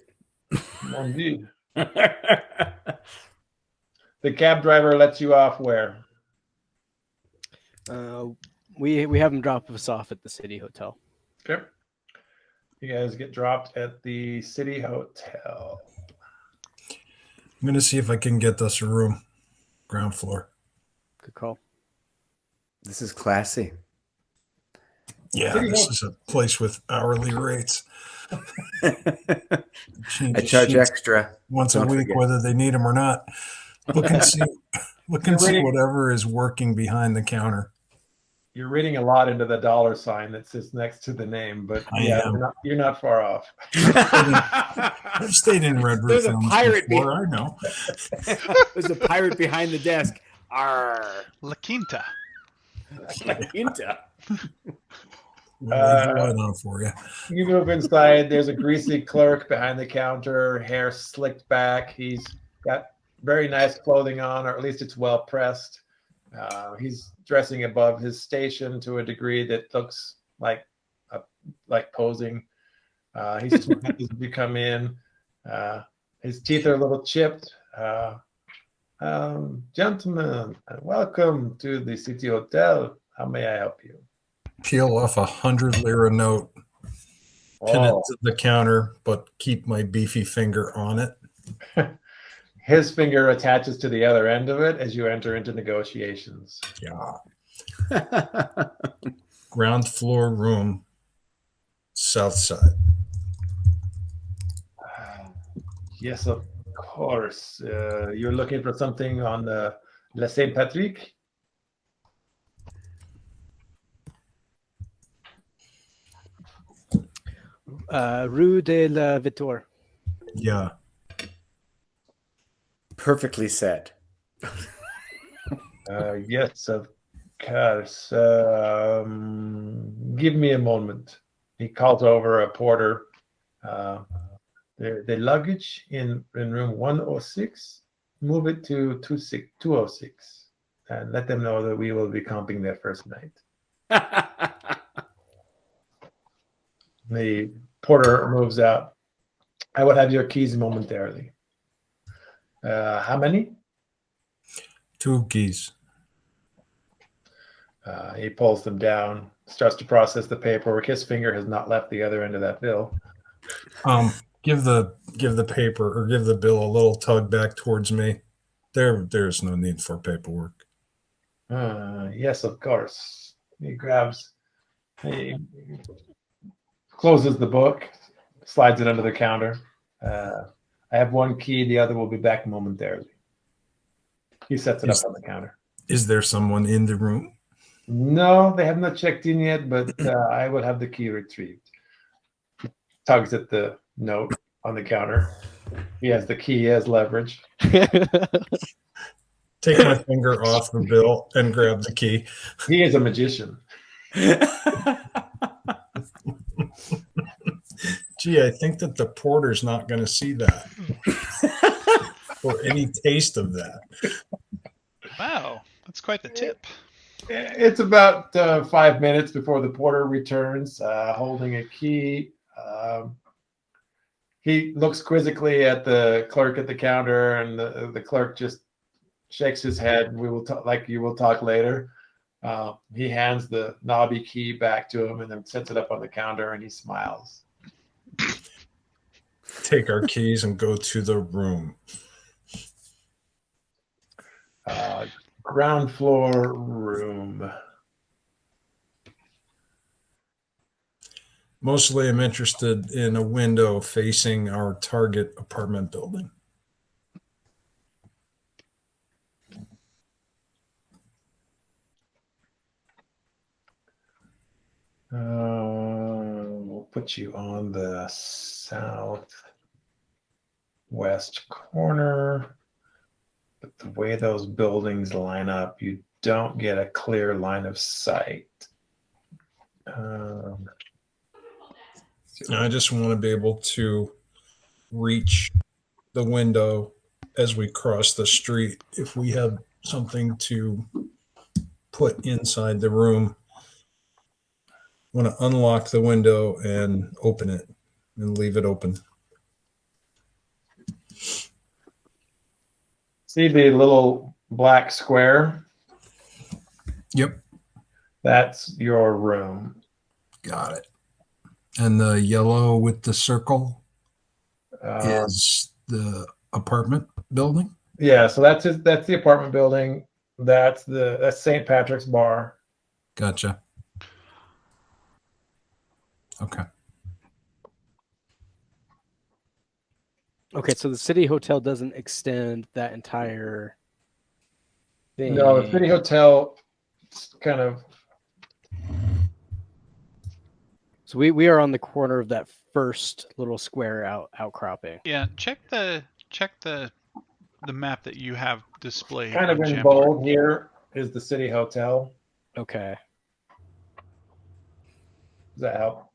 Mon Dieu. The cab driver lets you off where? We have them drop us off at the city hotel. Okay. You guys get dropped at the city hotel. I'm going to see if I can get us a room, ground floor. Good call. This is classy. Yeah, City this Hall. is a place with hourly rates. I Change charge sheets extra. once a Don't week, forget. whether they need them or not. Look and see. Look and see reading- whatever is working behind the counter. You're reading a lot into the dollar sign that sits next to the name, but I yeah, am. you're not far off. I've stayed in Red Roof There's a films pirate before. I know. There's a pirate behind the desk. Arr. La Quinta. Quinta. We'll leave the light on for you. You move inside. There's a greasy clerk behind the counter, hair slicked back. He's got very nice clothing on, or at least it's well pressed. He's dressing above his station to a degree that looks like posing. He's smiling as you come in. His teeth are a little chipped. Gentlemen, welcome to the City Hotel. How may I help you? Peel off 100 lira note, pin it Oh, to the counter, but keep my beefy finger on it. his finger attaches to the other end of it as you enter into negotiations. Yeah. Ground floor room, south side. Yes, of course. You're looking for something on La Saint Patrick? Rue de la Victoire. Yeah. Perfectly said. Yes, of course. Give me a moment. He calls over a porter. The luggage in room 106, move it to 206 and let them know that we will be comping their first night. The porter moves out. I will have your keys momentarily. How many? 2 keys. He pulls them down, starts to process the paperwork. His finger has not left the other end of that bill. Give the paper or give the bill a little tug back towards me. There's no need for paperwork. Yes, of course. He closes the book, slides it under the counter. I have one key. The other will be back momentarily. He sets it up on the counter. Is there someone in the room? No, they have not checked in yet, but I will have the key retrieved. Tugs at the note on the counter. He has the key, he has leverage. Take my finger off the bill and grab the key. He is a magician. Gee, I think that the porter's not going to see that or any taste of that. Wow, that's quite the tip. It's about 5 minutes before the porter returns, holding a key. He looks quizzically at the clerk at the counter, and the clerk just shakes his head. We will talk, like you will talk later. He hands the knobby key back to him and then sets it up on the counter, and he smiles. Take our keys and go to the room. Ground floor room. Mostly I'm interested in a window facing our target apartment building. We'll put you on the southwest corner. But the way those buildings line up, you don't get a clear line of sight. I just want to be able to reach the window as we cross the street. If we have something to put inside the room, I want to unlock the window and open it and leave it open. See the little black square? Yep. That's your room. Got it. And the yellow with the circle is the apartment building? Yeah, so that's the apartment building. That's St. Patrick's Bar. Gotcha. Okay. Okay, so the City Hotel doesn't extend that entire thing. No, the City Hotel kind of. So we are on the corner of that first little square outcropping. Yeah, check the map that you have displayed. Kind of on in Jamboard. bold here is the City Hotel. Okay. Does that help?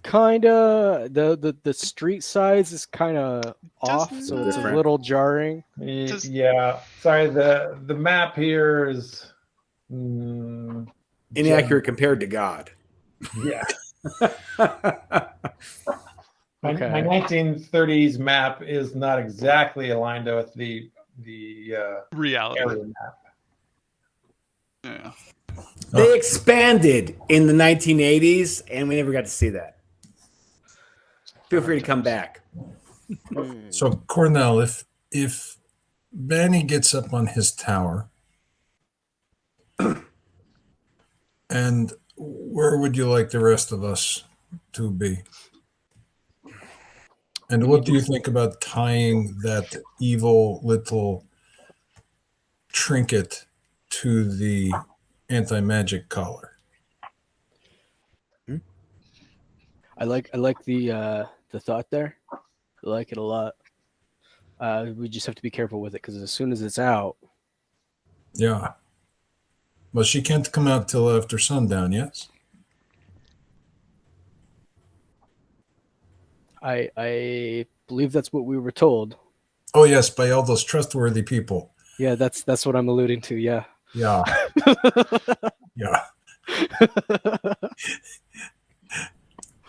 Kinda. The street size is kind of off, so it's a Different. little jarring. Yeah. Sorry, the map here is Inaccurate compared to God. Yeah. My Okay. 1930s map is not exactly aligned with the Reality. area map. Yeah. They expanded in the 1980s, and we never got to see that. Feel free to come back. So Cornell, if Manny gets up on his tower, and where would you like the rest of us to be? And what do you think about tying that evil little trinket to the anti-magic collar? I like the thought there. I like it a lot. We just have to be careful with it because as soon as it's out, Yeah. Well, she can't come out till after sundown, yes? I believe that's what we were told. Oh, yes, by all those trustworthy people. Yeah, that's what I'm alluding to. Yeah. Yeah. Yeah.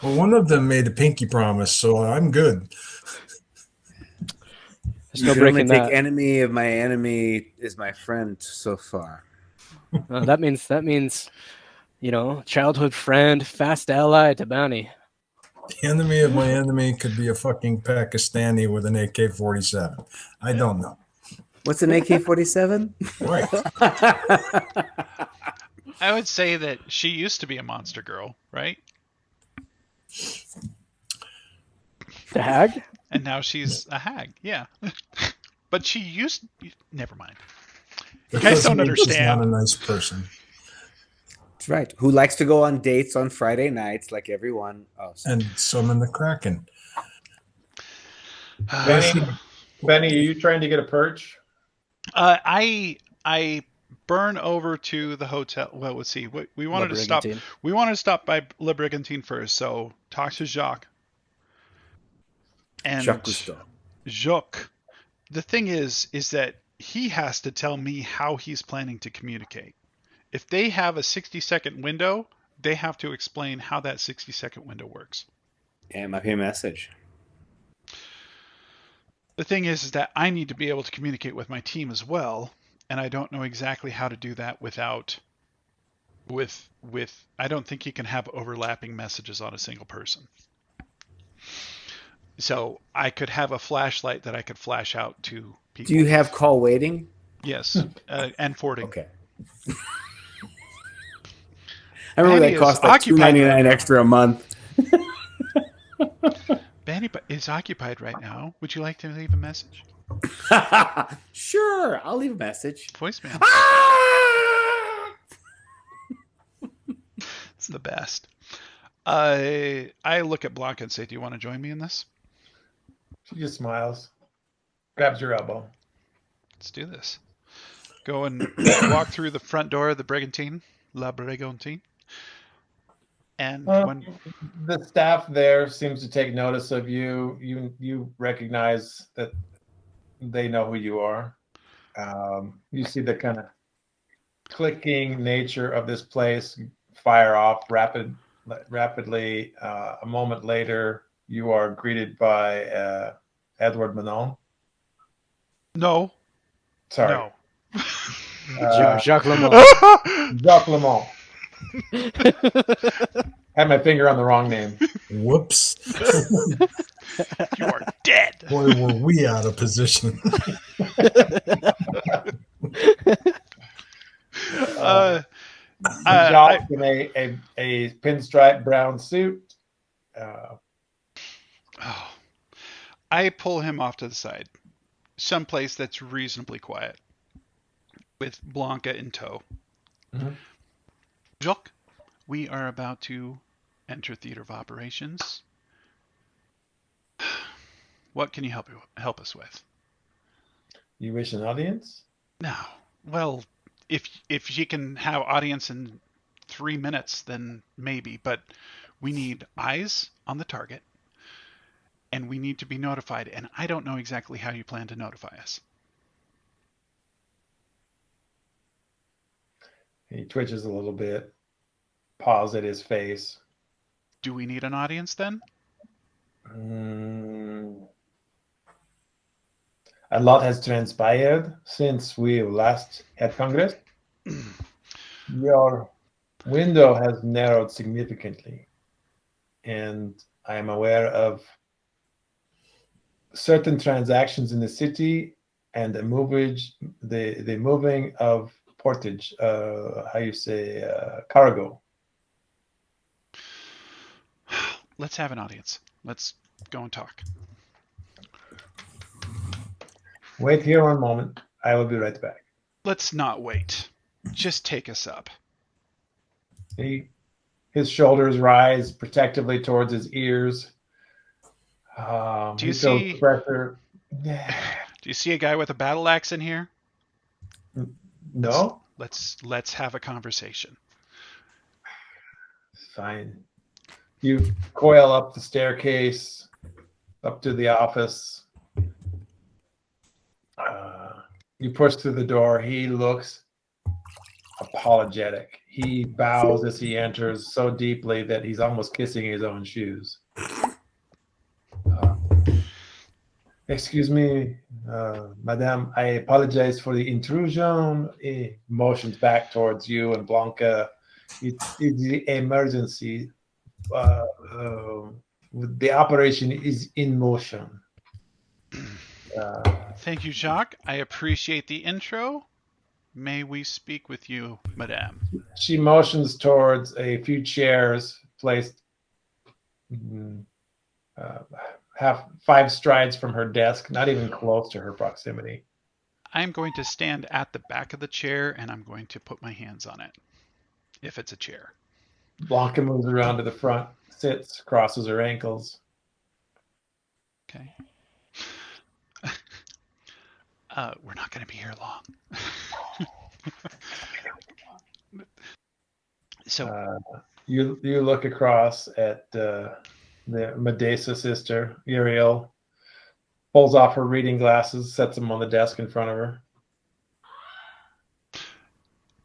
Well, one of them made a pinky promise, so I'm good. There's You no can only breaking take that. enemy of my enemy is my friend so far. That means, childhood friend, fast ally to Bounty. The enemy of my enemy could be a fucking Pakistani with an AK-47. I don't know. What's an AK-47? Right. I would say that she used to be a monster girl, right? The hag? And now she's a hag. Yeah. But she used. Never mind. You guys don't She's understand. not a nice person. That's right. Who likes to go on dates on Friday nights like everyone else. And summon the Kraken. Benny, are you trying to get a perch? I burn over to the hotel. Well, let's see. We wanted to stop. Brigantine. We wanted to stop by Le Brigantine first. So talk to Jacques. And Jacques Cousteau. Jacques. The thing is that he has to tell me how he's planning to communicate. If they have a 60-second window, they have to explain how that 60-second window works. MIP message. The thing is that I need to be able to communicate with my team as well, and I don't know exactly how to do that without I don't think you can have overlapping messages on a single person. So I could have a flashlight that I could flash out to people. Do you have call waiting? Yes, and forwarding. Okay. I remember Benny that cost like occupied $2.99 right now. extra a month. Benny is occupied right now. Would you like to leave a message? Sure, I'll leave a message. Voicemail. Ah! It's the best. I look at Blanca and say, "Do you want to join me in this? She just smiles, grabs your elbow. Let's do this." Go and walk through the front door of the Brigantine, La Brigantine. And when The staff there seems to take notice of you. You recognize that they know who you are. You see the kind of clicking nature of this place fire off rapidly. A moment later, you are greeted by Edward Manon. no, Sorry, no. Jacques Lemont. Jacques Lemont. Had my finger on the wrong name. Whoops. You are dead. Boy, were we out of position. Jacques in a pinstripe brown suit. I pull him off to the side, someplace that's reasonably quiet, with Blanca in tow. Mhm. Jacques, we are about to enter theater of operations. What can you help us with? You wish an audience? No. Well, if you can have audience in 3 minutes, then maybe. But we need eyes on the target, and we need to be notified. And I don't know exactly how you plan to notify us. He twitches a little bit, paws at his face. Do we need an audience then? A lot has transpired since we last had Congress. Your window has narrowed significantly, and I am aware of certain transactions in the city and the moving of portage, cargo. Let's have an audience. Let's go and talk. Wait here one moment. I will be right back. Let's not wait. Just take us up. His shoulders rise protectively towards his ears. Do you he feels see- pressure? Do you see a guy with a battle axe in here? No? Let's have a conversation. Fine. You coil up the staircase, up to the office. You push through the door. He looks apologetic. He bows as he enters so deeply that he's almost kissing his own shoes. Excuse me, Madame. I apologize for the intrusion. He motions back towards you and Blanca. It's the emergency. Uh, uh, the operation is in motion. Thank you, Jacques. I appreciate the intro. May we speak with you, Madame? She motions towards a few chairs placed half 5 strides from her desk, not even close to her proximity. I'm going to stand at the back of the chair and I'm going to put my hands on it, if it's a chair. Blanca moves around to the front, sits, crosses her ankles. Okay. We're not going to be here long. So you look across at the Medesa sister, Uriel, pulls off her reading glasses, sets them on the desk in front of her.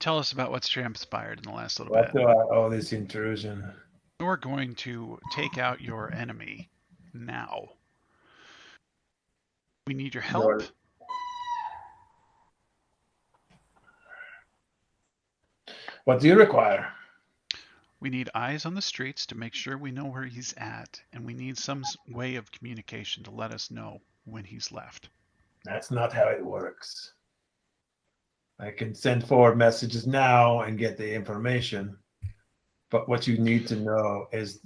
Tell us about what's transpired in the last little What bit. do I owe this intrusion? We're going to take out your enemy now. We need your help. What do you require? We need eyes on the streets to make sure we know where he's at, and we need some way of communication to let us know when he's left. That's not how it works. I can send forward messages now and get the information, but what you need to know is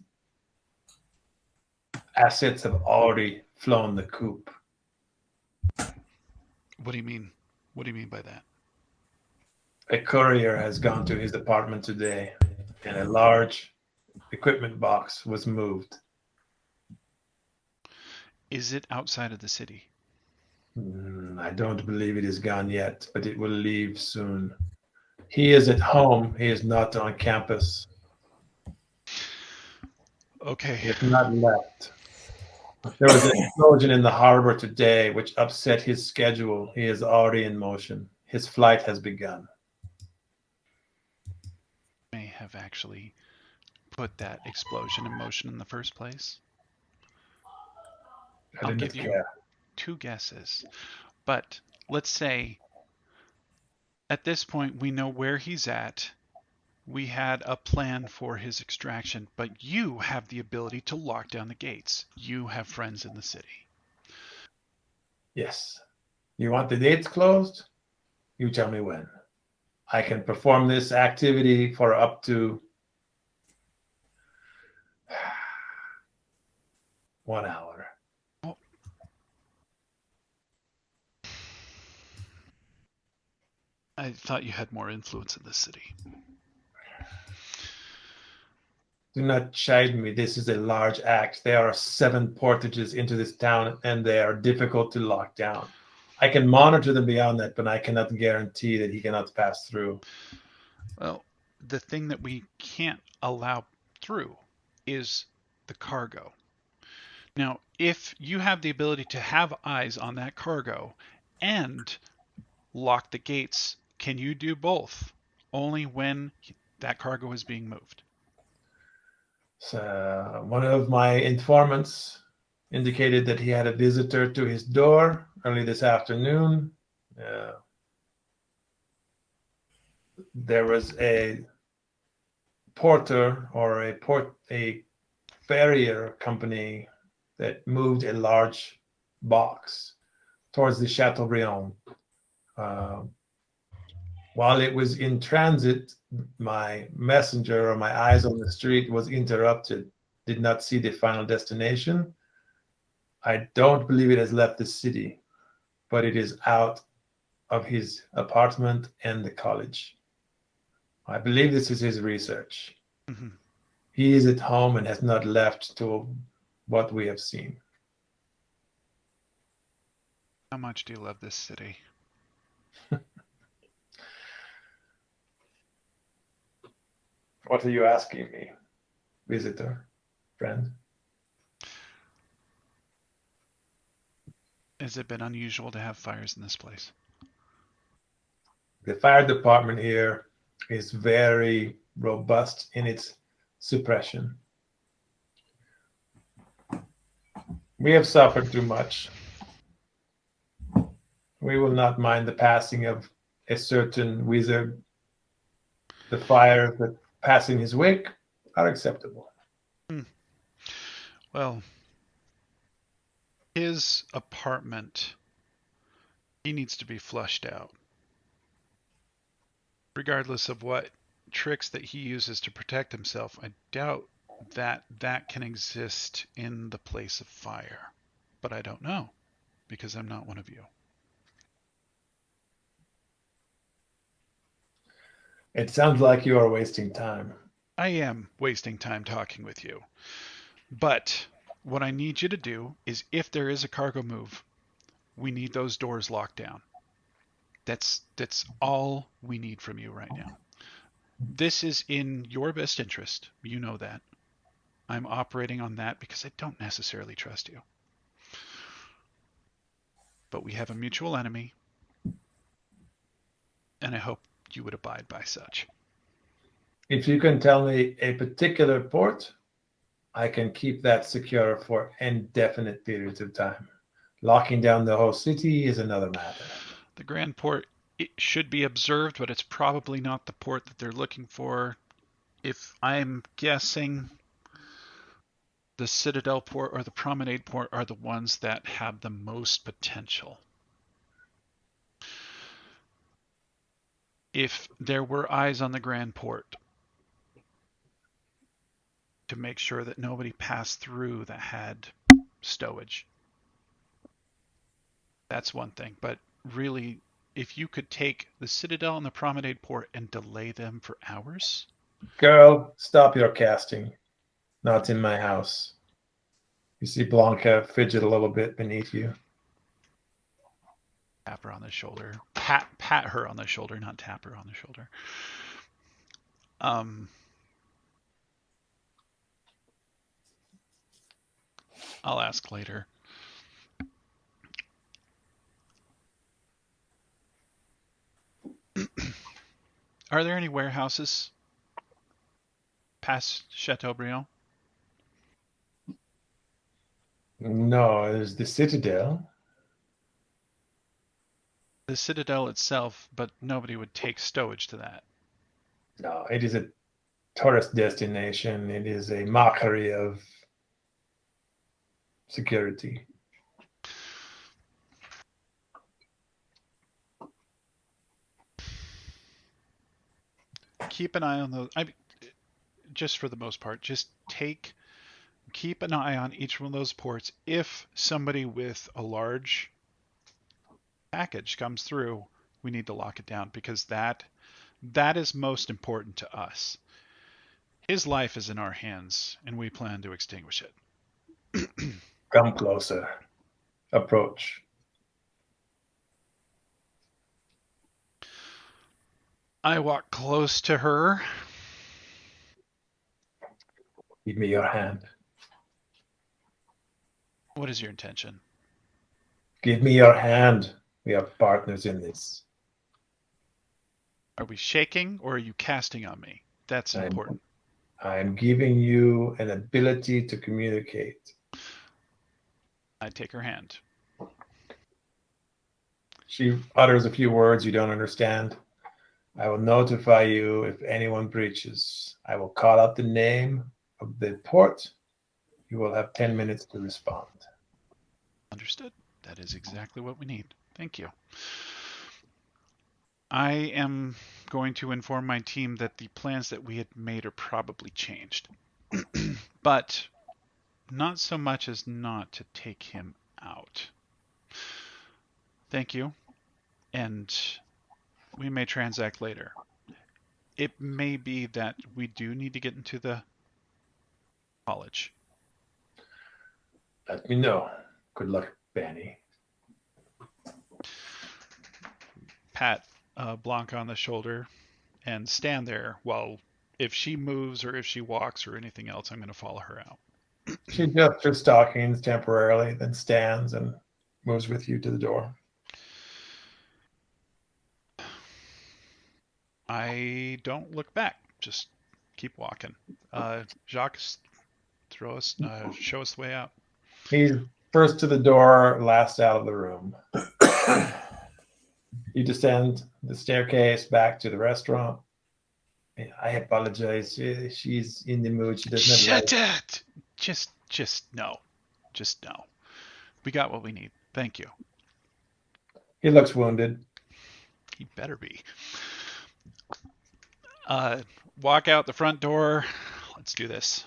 assets have already flown the coop. What do you mean? What do you mean by that? A courier has gone to his apartment today, and a large equipment box was moved. Is it outside of the city? I don't believe it is gone yet, but it will leave soon. He is at home. He is not on campus. Okay. He has not left. There was an explosion in the harbor today, which upset his schedule. He is already in motion. His flight has begun. May have actually put that explosion in motion in the first place. I'll give you 2 guesses. But let's say at this point we know where he's at. We had a plan for his extraction, but you have the ability to lock down the gates. You have friends in the city. Yes. You want the gates closed? You tell me when. I can perform this activity for up to 1 hour. I thought you had more influence in this city. Do not chide me. This is a large act. There are 7 portages into this town, and they are difficult to lock down. I can monitor them beyond that, but I cannot guarantee that he cannot pass through. Well, the thing that we can't allow through is the cargo. Now, if you have the ability to have eyes on that cargo and lock the gates, can you do both? Only when that cargo is being moved. So one of my informants indicated that he had a visitor to his door early this afternoon. There was a porter or a farrier company that moved a large box towards the Chateaubriand. While it was in transit, my messenger or my eyes on the street was interrupted, did not see the final destination. I don't believe it has left the city, but it is out of his apartment and the college. I believe this is his research. Mm-hmm. He is at home and has not left to what we have seen. How much do you love this city? What are you asking me, visitor, friend? Has it been unusual to have fires in this place? The fire department here is very robust in its suppression. We have suffered too much. We will not mind the passing of a certain wizard. The fire that passing his wake are acceptable. Well, his apartment, he needs to be flushed out. Regardless of what tricks that he uses to protect himself, I doubt that that can exist in the place of fire. But I don't know, because I'm not one of you. It sounds like you are wasting time. I am wasting time talking with you. But what I need you to do is, if there is a cargo move, we need those doors locked down. That's all we need from you right now. This is in your best interest. You know that. I'm operating on that because I don't necessarily trust you. But we have a mutual enemy, and I hope you would abide by such. If you can tell me a particular port, I can keep that secure for indefinite periods of time. Locking down the whole city is another matter. The Grand Port, it should be observed, but it's probably not the port that they're looking for. If I'm guessing, the Citadel Port or the Promenade Port are the ones that have the most potential. If there were eyes on the Grand Port to make sure that nobody passed through that had stowage, that's one thing. But really, if you could take the Citadel and the Promenade Port and delay them for hours. Girl, stop your casting. Not in my house. You see Blanca fidget a little bit beneath you. Tap her on the shoulder. Pat her on the shoulder, not tap her on the shoulder. I'll ask later. Are there any warehouses past Chateaubriand? No, there's the Citadel. The Citadel itself, but nobody would take stowage to that. No, it is a tourist destination. It is a mockery of security. Keep an eye on those. Just for the most part, just keep an eye on each one of those ports. If somebody with a large package comes through, we need to lock it down, because that is most important to us. His life is in our hands, and we plan to extinguish it. Come closer. Approach. I walk close to her. Give me your hand. What is your intention? Give me your hand. We are partners in this. Are we shaking, or are you casting on me? That's important. I'm giving you an ability to communicate. I take her hand. She utters a few words you don't understand. I will notify you if anyone breaches. I will call out the name of the port. You will have 10 minutes to respond. Understood. That is exactly what we need. Thank you. I am going to inform my team that the plans that we had made are probably changed. But not so much as not to take him out. Thank you. And we may transact later. It may be that we do need to get into the college. Let me know. Good luck, Benny. Pat Blanca on the shoulder and stand there while, if she moves or if she walks or anything else, I'm going to follow her out. She adjusts her stockings temporarily, then stands and moves with you to the door. I don't look back. Just keep walking. Jacques, show us the way out. He's first to the door, last out of the room. You descend the staircase back to the restaurant. I apologize. She's in the mood. She doesn't have Shut it. Just no. Just no. We got what we need. Thank you. He looks wounded. He better be. Walk out the front door. Let's do this.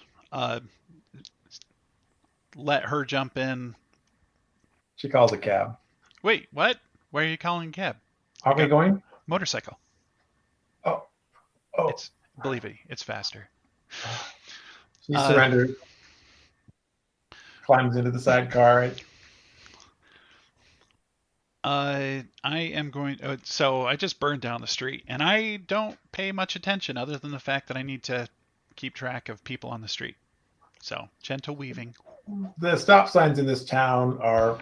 Let her jump in. She calls a cab. Wait, what? Why are you calling a cab? Are we going? Motorcycle. Oh. Believe me, it's faster. She surrenders. Climbs into the sidecar. I am going. So I just burned down the street, and I don't pay much attention other than the fact that I need to keep track of people on the street. So gentle weaving. The stop signs in this town are,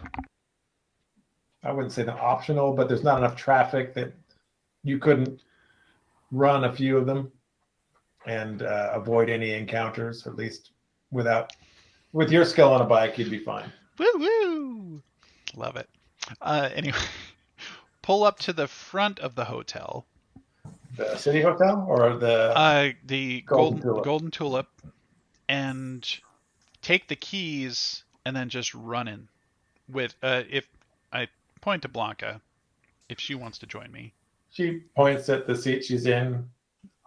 I wouldn't say they're optional, but there's not enough traffic that you couldn't run a few of them and avoid any encounters. At least with your skill on a bike, you'd be fine. Woo woo! Love it. Anyway, pull up to the front of the hotel. The City Hotel or the Golden Golden Tulip, and take the keys and then just run in. With if I point to Blanca, if she wants to join me. She points at the seat she's in.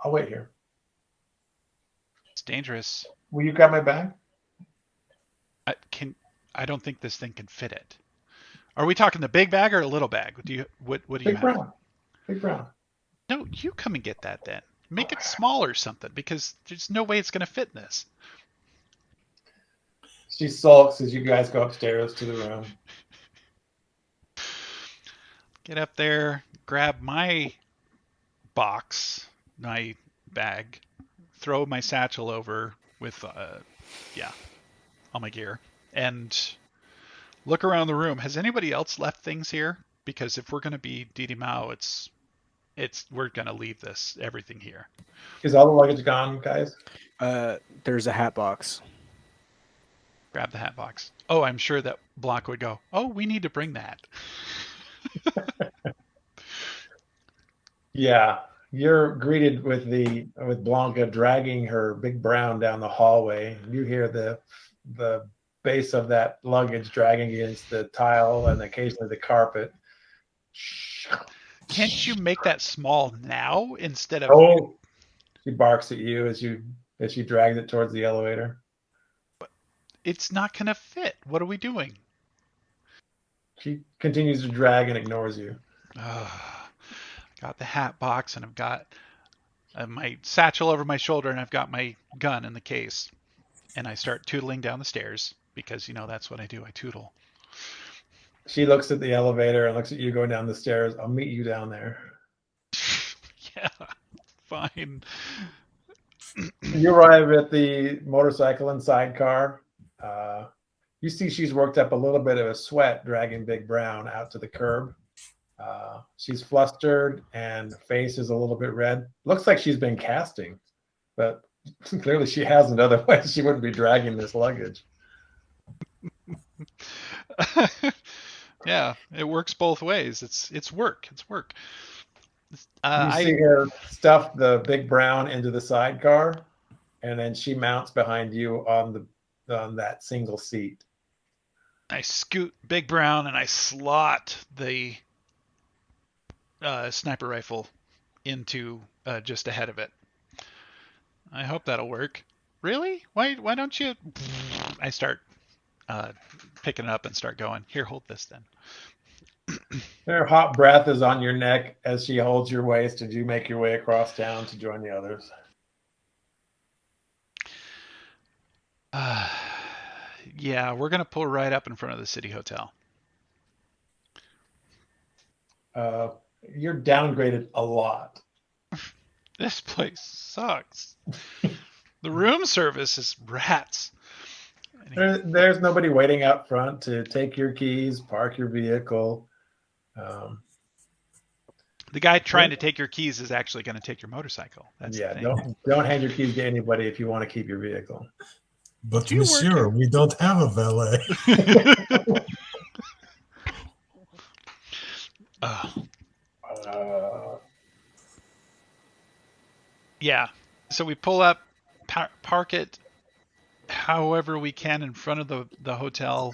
I'll wait here. It's dangerous. Will you grab my bag? I don't think this thing can fit it. Are we talking the big bag or a little bag? What do you Big have? brown. Big brown. No, you come and get that then. Make it small or something, because there's no way it's going to fit in this. She sulks as you guys go upstairs to the room. Get up there, grab my box, my bag, throw my satchel over with, all my gear, and look around the room. Has anybody else left things here? Because if we're going to be Didi Mao, we're going to leave everything here. Is all the luggage gone, guys? There's a hat box. Grab the hat box. Oh, I'm sure that Blanca would go, oh, we need to bring that. Yeah. You're greeted with Blanca dragging her big brown down the hallway. You hear the base of that luggage dragging against the tile and occasionally the carpet. Can't you make that small now instead of? Oh, she barks at you as she drags it towards the elevator. But it's not going to fit. What are we doing? She continues to drag and ignores you. Got the hat box, and I've got my satchel over my shoulder, and I've got my gun in the case. And I start tootling down the stairs because, that's what I do. I tootle. She looks at the elevator and looks at you going down the stairs. I'll meet you down there. Yeah, fine. You arrive at the motorcycle and sidecar. You see she's worked up a little bit of a sweat dragging Big Brown out to the curb. She's flustered and face is a little bit red. Looks like she's been casting, but clearly she hasn't. Otherwise, she wouldn't be dragging this luggage. Yeah, it works both ways. It's work. It's work. You see her stuff the Big Brown into the sidecar, and then she mounts behind you on that single seat. I scoot Big Brown and I slot the sniper rifle into just ahead of it. I hope that'll work. Really? Why don't you? I start picking it up and start going. Here, hold this then. Her hot breath is on your neck as she holds your waist as you make your way across town to join the others. Yeah, we're going to pull right up in front of the City Hotel. You're downgraded a lot. This place sucks. The room service is rats. There's nobody waiting out front to take your keys, park your vehicle. The guy trying to take your keys is actually going to take your motorcycle. That's the thing. Don't hand your keys to anybody if you want to keep your vehicle. But monsieur, we don't have a valet. Yeah. So we pull up, park it however we can in front of the hotel,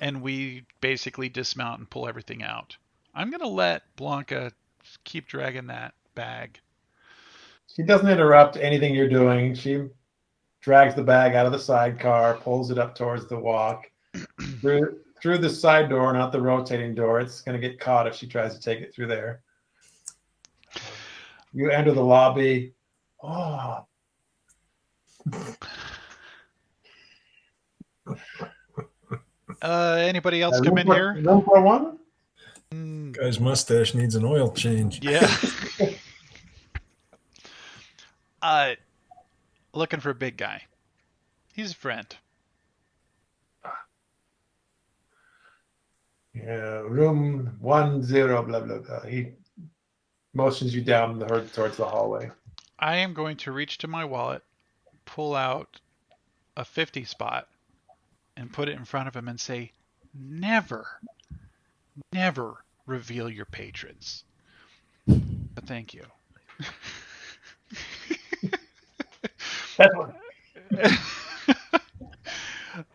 and we basically dismount and pull everything out. I'm going to let Blanca keep dragging that bag. She doesn't interrupt anything you're doing. She drags the bag out of the sidecar, pulls it up towards the walk through the side door, not the rotating door. It's going to get caught if she tries to take it through there. You enter the lobby. Oh, Anybody else come room in for, here? room for one? Guy's mustache needs an oil change. Yeah. Looking for a big guy. He's a friend. Yeah, room 10, blah, blah, blah. He motions you down towards the hallway. I am going to reach to my wallet, pull out a 50 spot, and put it in front of him and say, never, never reveal your patrons. But thank you. That's what.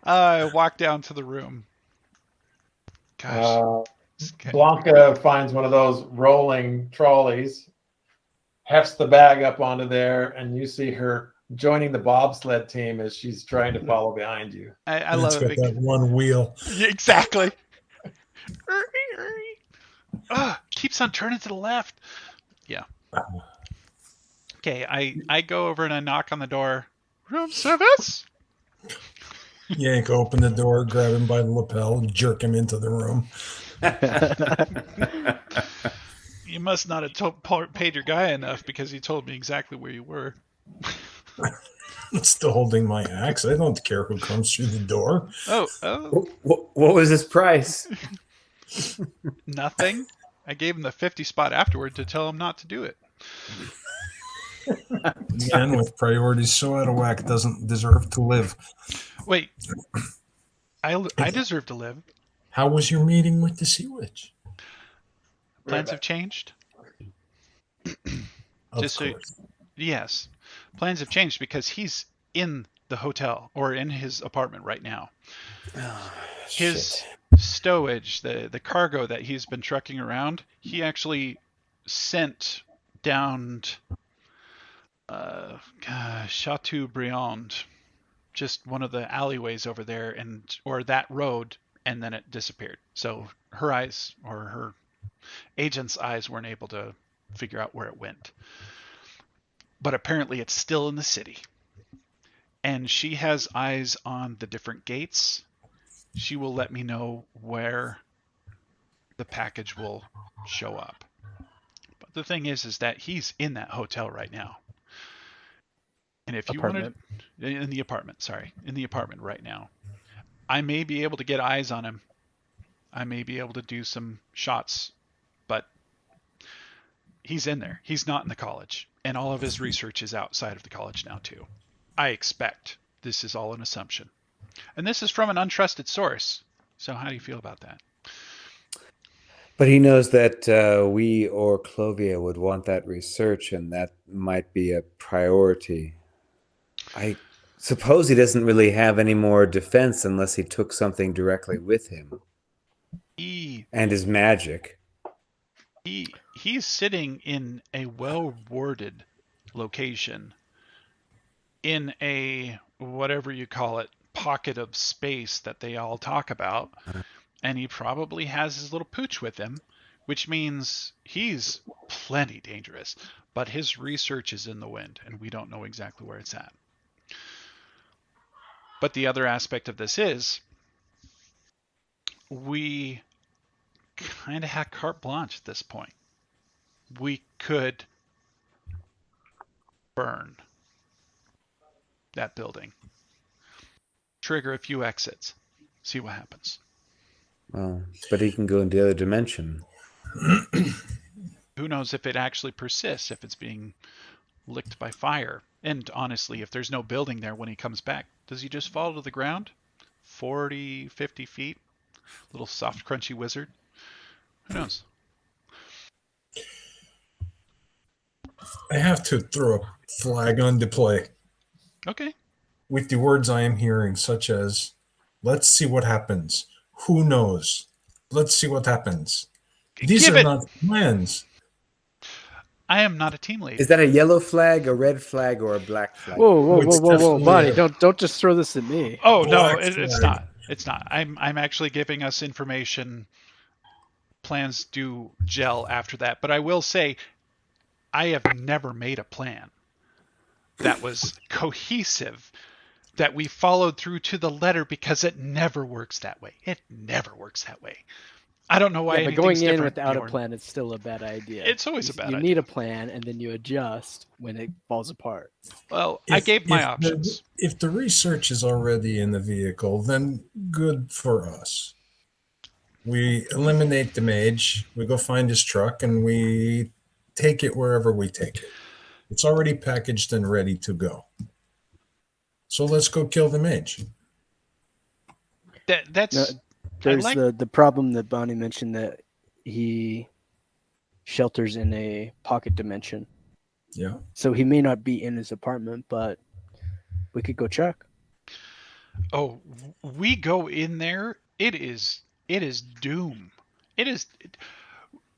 I walk down to the room. Gosh. Blanca finds one of those rolling trolleys, hefts the bag up onto there, and you see her joining the bobsled team as she's trying to follow behind you. I love it. That one wheel. Yeah, exactly. Keeps on turning to the left. Yeah. Okay, I go over and I knock on the door. Room service? Yank open the door, grab him by the lapel, and jerk him into the room. You must not have paid your guy enough because he told me exactly where you were. I'm still holding my axe. I don't care who comes through the door. Oh. What was his price? Nothing. I gave him the 50 spot afterward to tell him not to do it. Man with priorities so out of whack doesn't deserve to live. Wait. I deserve to live. How was your meeting with the Sea Witch? Plans have changed. Yes. Plans have changed because he's in the hotel or in his apartment right now. His stowage, the cargo that he's been trucking around, he actually sent down Chateaubriand, just one of the alleyways over there, or that road, and then it disappeared. So her eyes, or her agent's eyes, weren't able to figure out where it went. But apparently it's still in the city. And she has eyes on the different gates. She will let me know where the package will show up. But the thing is that he's in that hotel right now. And if you wanted in the apartment right now, I may be able to get eyes on him. I may be able to do some shots, but he's in there. He's not in the college, and all of his research is outside of the college now too. I expect this is all an assumption, and this is from an untrusted source. So how do you feel about that? But he knows that we or Clovia would want that research, and that might be a priority. I suppose he doesn't really have any more defense unless he took something directly with him. And his magic. He's sitting in a well-warded location in a, whatever you call it, pocket of space that they all talk about. And he probably has his little pooch with him, which means he's plenty dangerous. But his research is in the wind, and we don't know exactly where it's at. But the other aspect of this is we kind of had carte blanche at this point. We could burn that building, trigger a few exits, see what happens. Well, but he can go in the other dimension. Who knows if it actually persists, if it's being licked by fire. And honestly, if there's no building there when he comes back, does he just fall to the ground? 40, 50 feet? Little soft, crunchy wizard? Who knows? I have to throw a flag on the play Okay. with the words I am hearing, such as, let's see what happens. Who knows? Let's see what happens. These Give are it. not plans. I am not a team leader. Is that a yellow flag, a red flag, or a black flag? Whoa, It's Bonnie! definitely Don't just throw this at me. Oh no, Black it's flag. not. It's not. I'm actually giving us information. Plans do gel after that, but I will say, I have never made a plan that was cohesive, that we followed through to the letter, because it never works that way. It never works that way. I don't know why. Yeah, but going anything's in different, without Bjorn. a plan is still a bad idea. It's always a bad You idea. need a plan, and then you adjust when it falls apart. Well, I gave my options. If the research is already in the vehicle, then good for us. We eliminate the mage, we go find his truck, and we take it wherever we take it. It's already packaged and ready to go. So let's go kill the mage. That's. No, there's like- the problem that Bonnie mentioned, that he shelters in a pocket dimension. Yeah. So he may not be in his apartment, but we could go check. Oh, we go in there. It is doom. It is.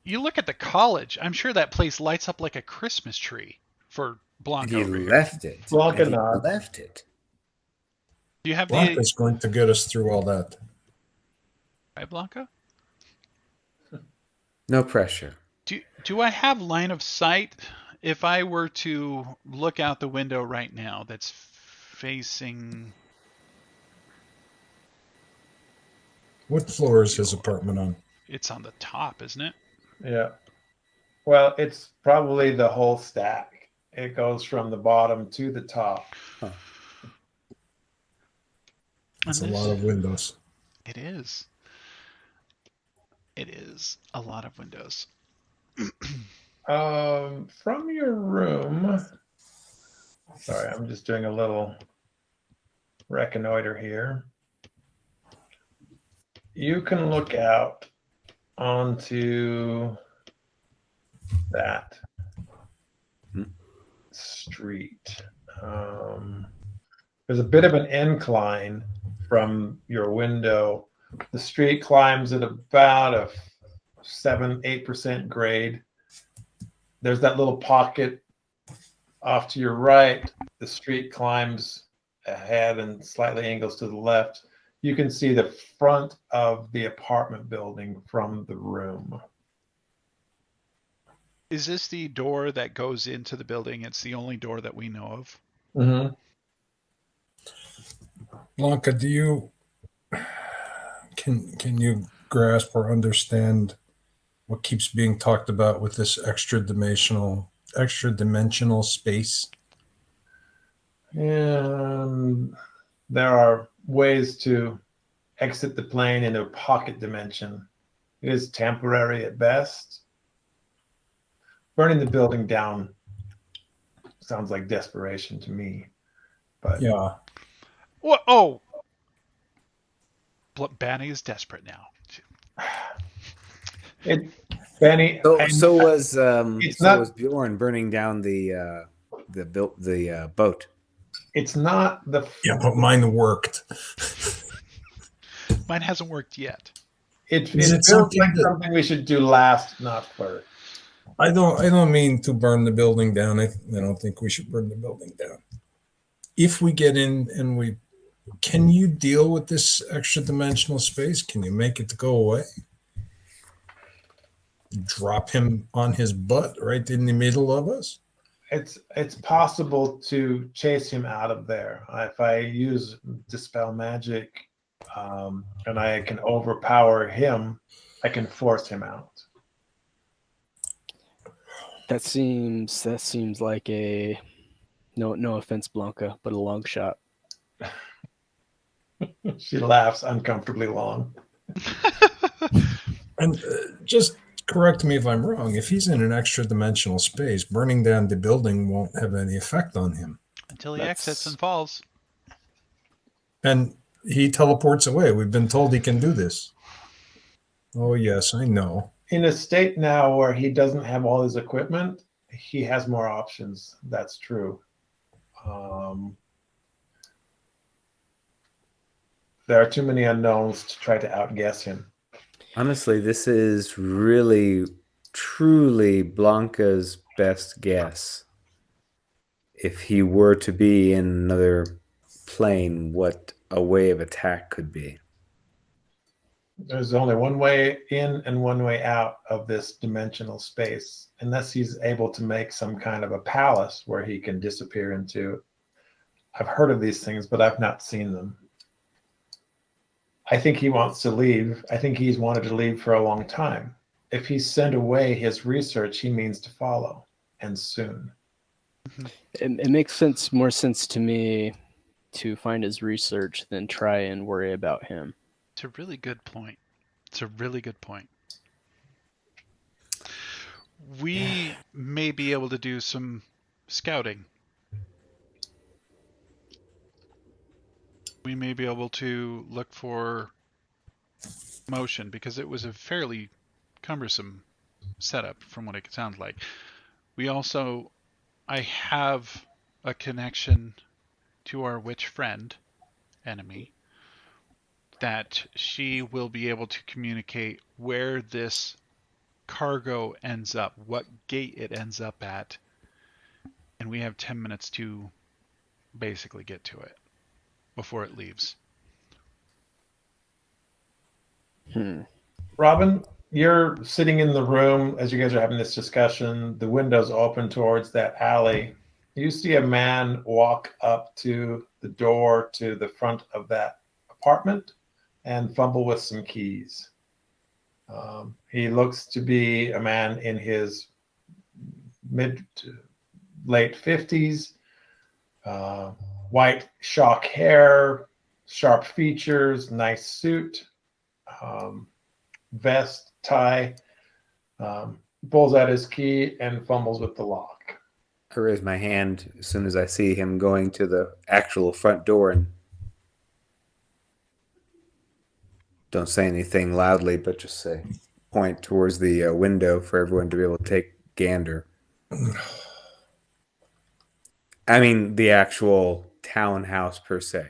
You look at the college. I'm sure that place lights up like a Christmas tree for Blanca. He over here. left it. Blanca He nods. left it. Do you have Blanca's going to get us through all that. right, Blanca? No pressure. Do I have line of sight if I were to look out the window right now that's facing? What floor is his apartment on? It's on the top, isn't it? Yeah. Well, it's probably the whole stack. It goes from the bottom to the top. It's a And lot this- of windows. It is. It is a lot of windows. From your room. Sorry, I'm just doing a little reconnoiter here. You can look out onto that street. There's a bit of an incline from your window. The street climbs at about a 7-8% grade. There's that little pocket off to your right. The street climbs ahead and slightly angles to the left. You can see the front of the apartment building from the room. Is this the door that goes into the building? It's the only door that we know of. Mm-hmm. Blanca, do you can you grasp or understand what keeps being talked about with this extra dimensional space? And there are ways to exit the plane into a pocket dimension. It is temporary at best. Burning the building down sounds like desperation to me. But Yeah. What? Oh, Banny is desperate now. Benny, So was it's not- was Bjorn burning down the boat. it's not the Yeah, but mine worked. Mine hasn't worked yet. it Is it feels something like that- something we should do last, not first. I don't mean to burn the building down. I don't think we should burn the building down. If we get in and can you deal with this extra dimensional space? Can you make it go away? Drop him on his butt right in the middle of us? It's possible to chase him out of there. If I use dispel magic, and I can overpower him, I can force him out. That seems like a no offense, Blanca, but a long shot. She laughs uncomfortably long. And just correct me if I'm wrong. If he's in an extra dimensional space, burning down the building won't have any effect on him. Until he That's- exits and falls. And he teleports away. We've been told he can do this. Oh, yes, I know. In a state now where he doesn't have all his equipment, he has more options. That's true. There are too many unknowns to try to outguess him. Honestly, this is really, truly Blanca's best guess. If he were to be in another plane, what a way of attack could be. There's only one way in and one way out of this dimensional space, unless he's able to make some kind of a palace where he can disappear into. I've heard of these things, but I've not seen them. I think he wants to leave. I think he's wanted to leave for a long time. If he's sent away his research, he means to follow, and soon. It makes more sense to me to find his research than try and worry about him. It's a really good point. It's a really good point. We may be able to do some scouting. We may be able to look for motion, because it was a fairly cumbersome setup from what it sounds like. I have a connection to our witch friend, enemy, that she will be able to communicate where this cargo ends up, what gate it ends up at, and we have 10 minutes to basically get to it before it leaves. Robin, you're sitting in the room as you guys are having this discussion. The window's open towards that alley. You see a man walk up to the door to the front of that apartment and fumble with some keys. He looks to be a man in his mid to late 50s, white shock hair, sharp features, nice suit, vest, tie, pulls out his key and fumbles with the lock. I raise my hand as soon as I see him going to the actual front door and don't say anything loudly, but just say, point towards the window for everyone to be able to take gander. I mean, the actual townhouse per se.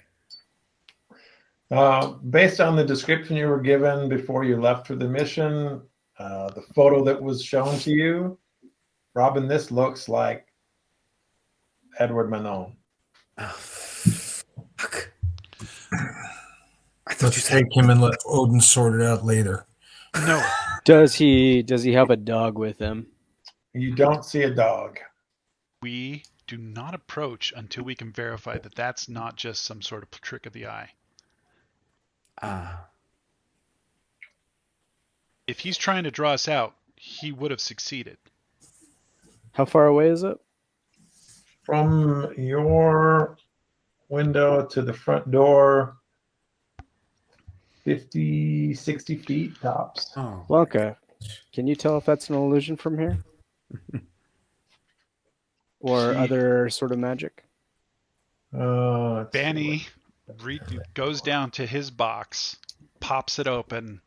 Based on the description you were given before you left for the mission, the photo that was shown to you, Robin, this looks like Edward Manon. Oh, fuck. I thought you Let's said take him and let Odin sort it out later. No. Does he have a dog with him? You don't see a dog. We do not approach until we can verify that that's not just some sort of trick of the eye. If he's trying to draw us out, he would have succeeded. How far away is it? From your window to the front door, 50, 60 feet tops. Oh, Well, okay. Can you tell if that's an illusion from here? Or other sort of magic? Banny goes down to his box, pops it open,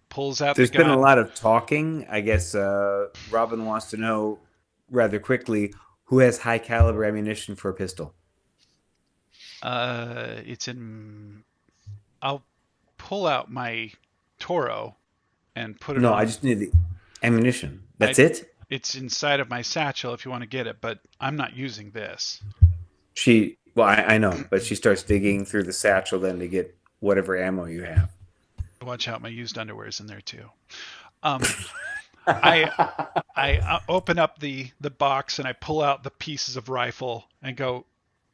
pulls out There's the gun. been a lot of talking. I guess Robin wants to know rather quickly who has high caliber ammunition for a pistol. It's in. I'll pull out my Toro and put it on. No, I just need the ammunition. That's it? It's inside of my satchel if you want to get it, but I'm not using this. I know, but she starts digging through the satchel then to get whatever ammo you have. Watch out, my used underwear is in there too. I open up the box and I pull out the pieces of rifle and go,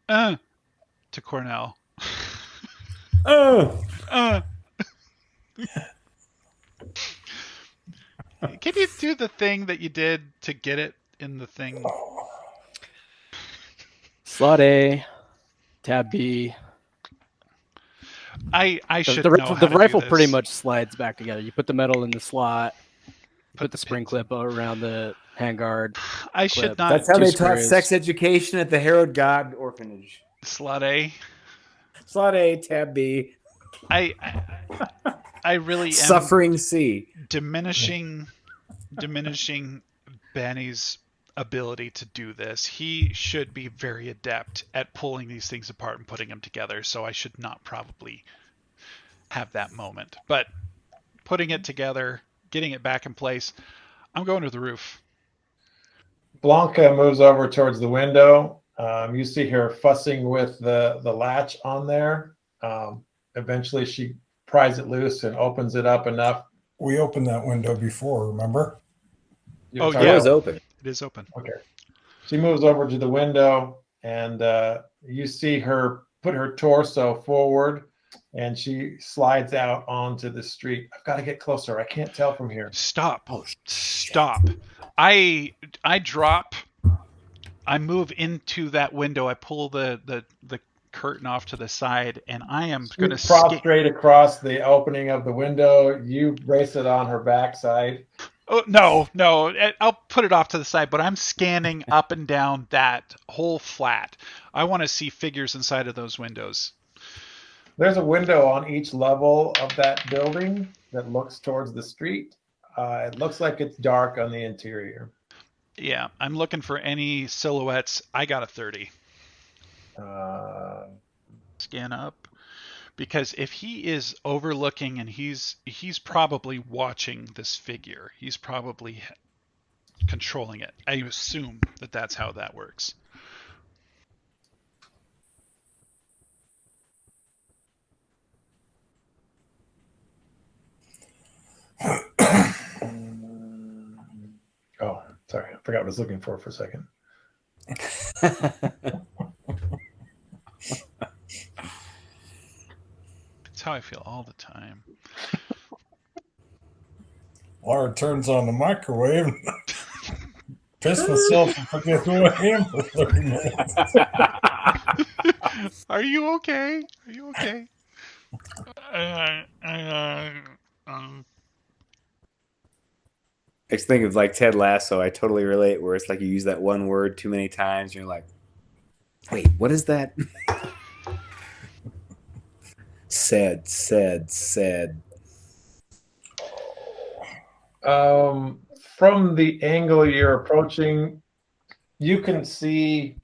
to Cornell. Can you do the thing that you did to get it in the thing? Slot A, tab B. I should The know how the to rifle do this. pretty much slides back together. You put the metal in the slot, put the spring clip around the handguard. I should clip. not. That's how Two they taught squares. sex education at the Herod God Orphanage. Slot A. Slot A, tab B. I really am Suffering C. diminishing Benny's ability to do this. He should be very adept at pulling these things apart and putting them together, so I should not probably have that moment. But putting it together, getting it back in place, I'm going to the roof. Blanca moves over towards the window. You see her fussing with the latch on there. Eventually, she pries it loose and opens it up enough. We opened that window before, remember? Oh, It yeah. was open. It is open. Okay. She moves over to the window, and you see her put her torso forward, and she slides out onto the street. I've got to get closer. I can't tell from here. Stop. Oh, Stop. I drop. I move into that window. I pull the curtain off to the side, and I am going to prostrate across the opening of the window. You brace it on her backside. Oh, no. I'll put it off to the side, but I'm scanning up and down that whole flat. I want to see figures inside of those windows. There's a window on each level of that building that looks towards the street. It looks like it's dark on the interior. Yeah, I'm looking for any silhouettes. I got a 30. Scan up. Because if he is overlooking and he's probably watching this figure, he's probably controlling it. I assume that that's how that works. Oh, sorry. I forgot what I was looking for a second. That's how I feel all the time. Laura turns on the microwave. Piss myself and forget who I am for 30 minutes. Are you okay? Are you okay? I just think of like Ted Lasso. I totally relate. Where it's like you use that one word too many times, and you're like, "Wait, what is that?" Said. From the angle you're approaching, you can see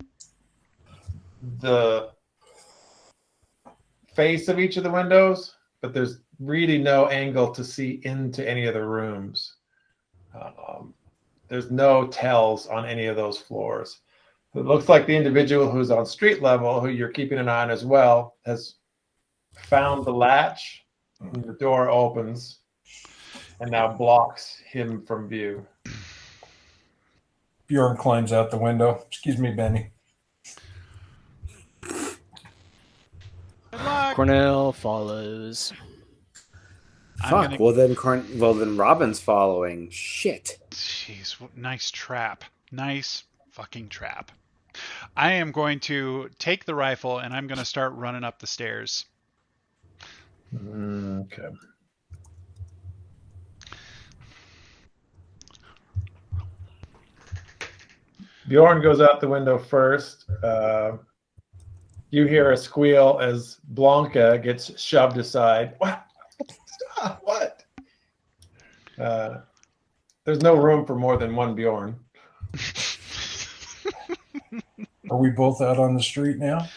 the face of each of the windows, but there's really no angle to see into any of the rooms. There's no tells on any of those floors. It looks like the individual who's on street level, who you're keeping an eye on as well, has found the latch, and the door opens and now blocks him from view. Bjorn climbs out the window. Excuse me, Benny. Good luck. Cornell follows. Fuck. Well then Robin's following. Shit. Jeez, nice trap. Nice fucking trap. I am going to take the rifle and I'm going to start running up the stairs. Okay. Bjorn goes out the window first. You hear a squeal as Blanca gets shoved aside. What? Stop! What? There's no room for more than one Bjorn. Are we both out on the street now?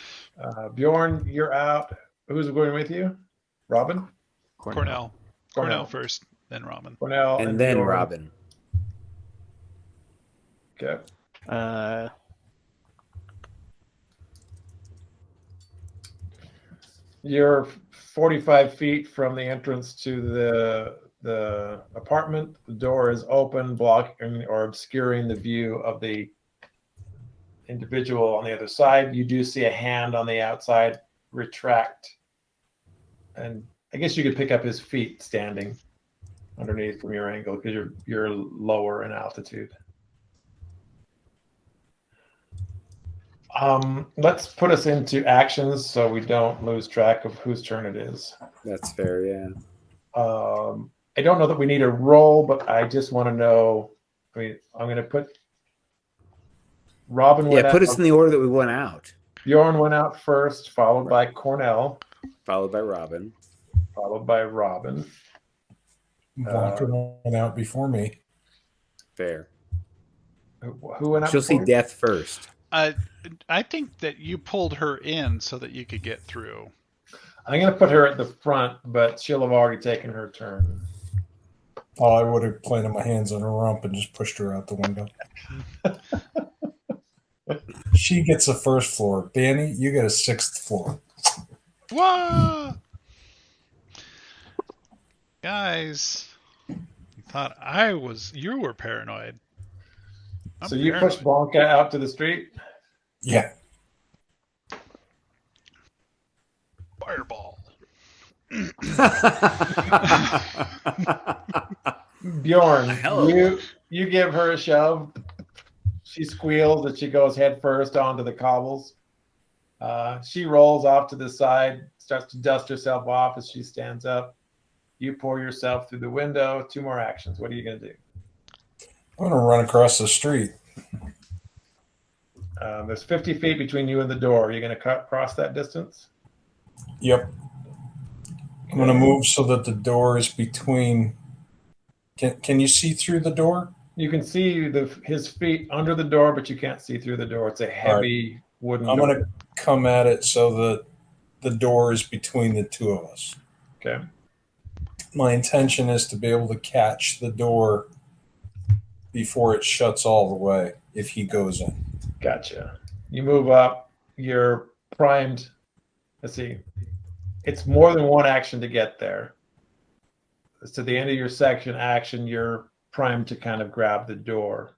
Bjorn, you're out. Who's going with you? Robin? Cornell first, then Robin. Cornell. And then Bjorn. Robin. Okay. You're 45 feet from the entrance to the apartment. The door is open, blocking or obscuring the view of the individual on the other side. You do see a hand on the outside retract, and I guess you could pick up his feet standing underneath from your angle because you're lower in altitude. Let's put us into actions so we don't lose track of whose turn it is. That's fair, yeah. I don't know that we need a roll, but I just want to know. I mean, I'm going to put Robin. Yeah, put us in the order that we went out. Bjorn went out first, followed by Cornell, Followed by Robin. followed by Robin. Walker went out before me. Fair. Who went up? She'll see before? death first. I think that you pulled her in so that you could get through. I'm going to put her at the front, but she'll have already taken her turn. Oh, I would have planted my hands on her rump and just pushed her out the window. She gets the first floor. Danny, you get a 6th floor. Whoa! Guys, you thought you were paranoid. I'm So you paranoid. push Blanca out to the street? Yeah. Fireball. Bjorn, Hello. you give her a shove. She squeals and she goes head first onto the cobbles. She rolls off to the side, starts to dust herself off as she stands up. You pour yourself through the window. 2 more actions. What are you going to do? I'm going to run across the street. There's 50 feet between you and the door. Are you going to cross that distance? Yep. I'm going to move so that the door is between. Can you see through the door? You can see his feet under the door, but you can't see through the door. It's a heavy wooden I'm door. going to come at it so that the door is between the 2 of us. Okay. My intention is to be able to catch the door before it shuts all the way if he goes in. Gotcha. You move up. You're primed. Let's see. It's more than 1 action to get there. It's to the end of your section action. You're primed to kind of grab the door,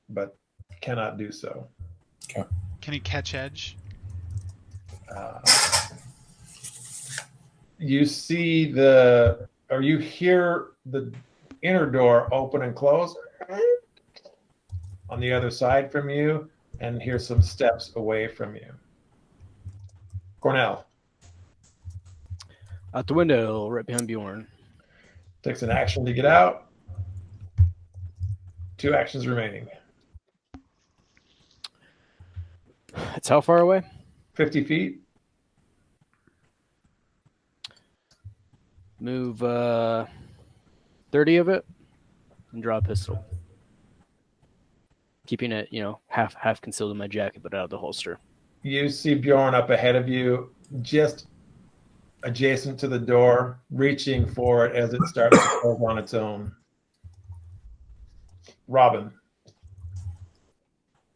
but cannot do so. Can he catch edge? You see you hear the inner door open and close on the other side from you, and hear some steps away from you. Cornell Out the window, right behind Bjorn. takes an action to get out. 2 actions remaining. It's how far away? 50 feet. Move 30 of it and draw a pistol. Keeping it, half concealed in my jacket, but out of the holster. You see Bjorn up ahead of you, just adjacent to the door, reaching for it as it starts to close on its own. Robin.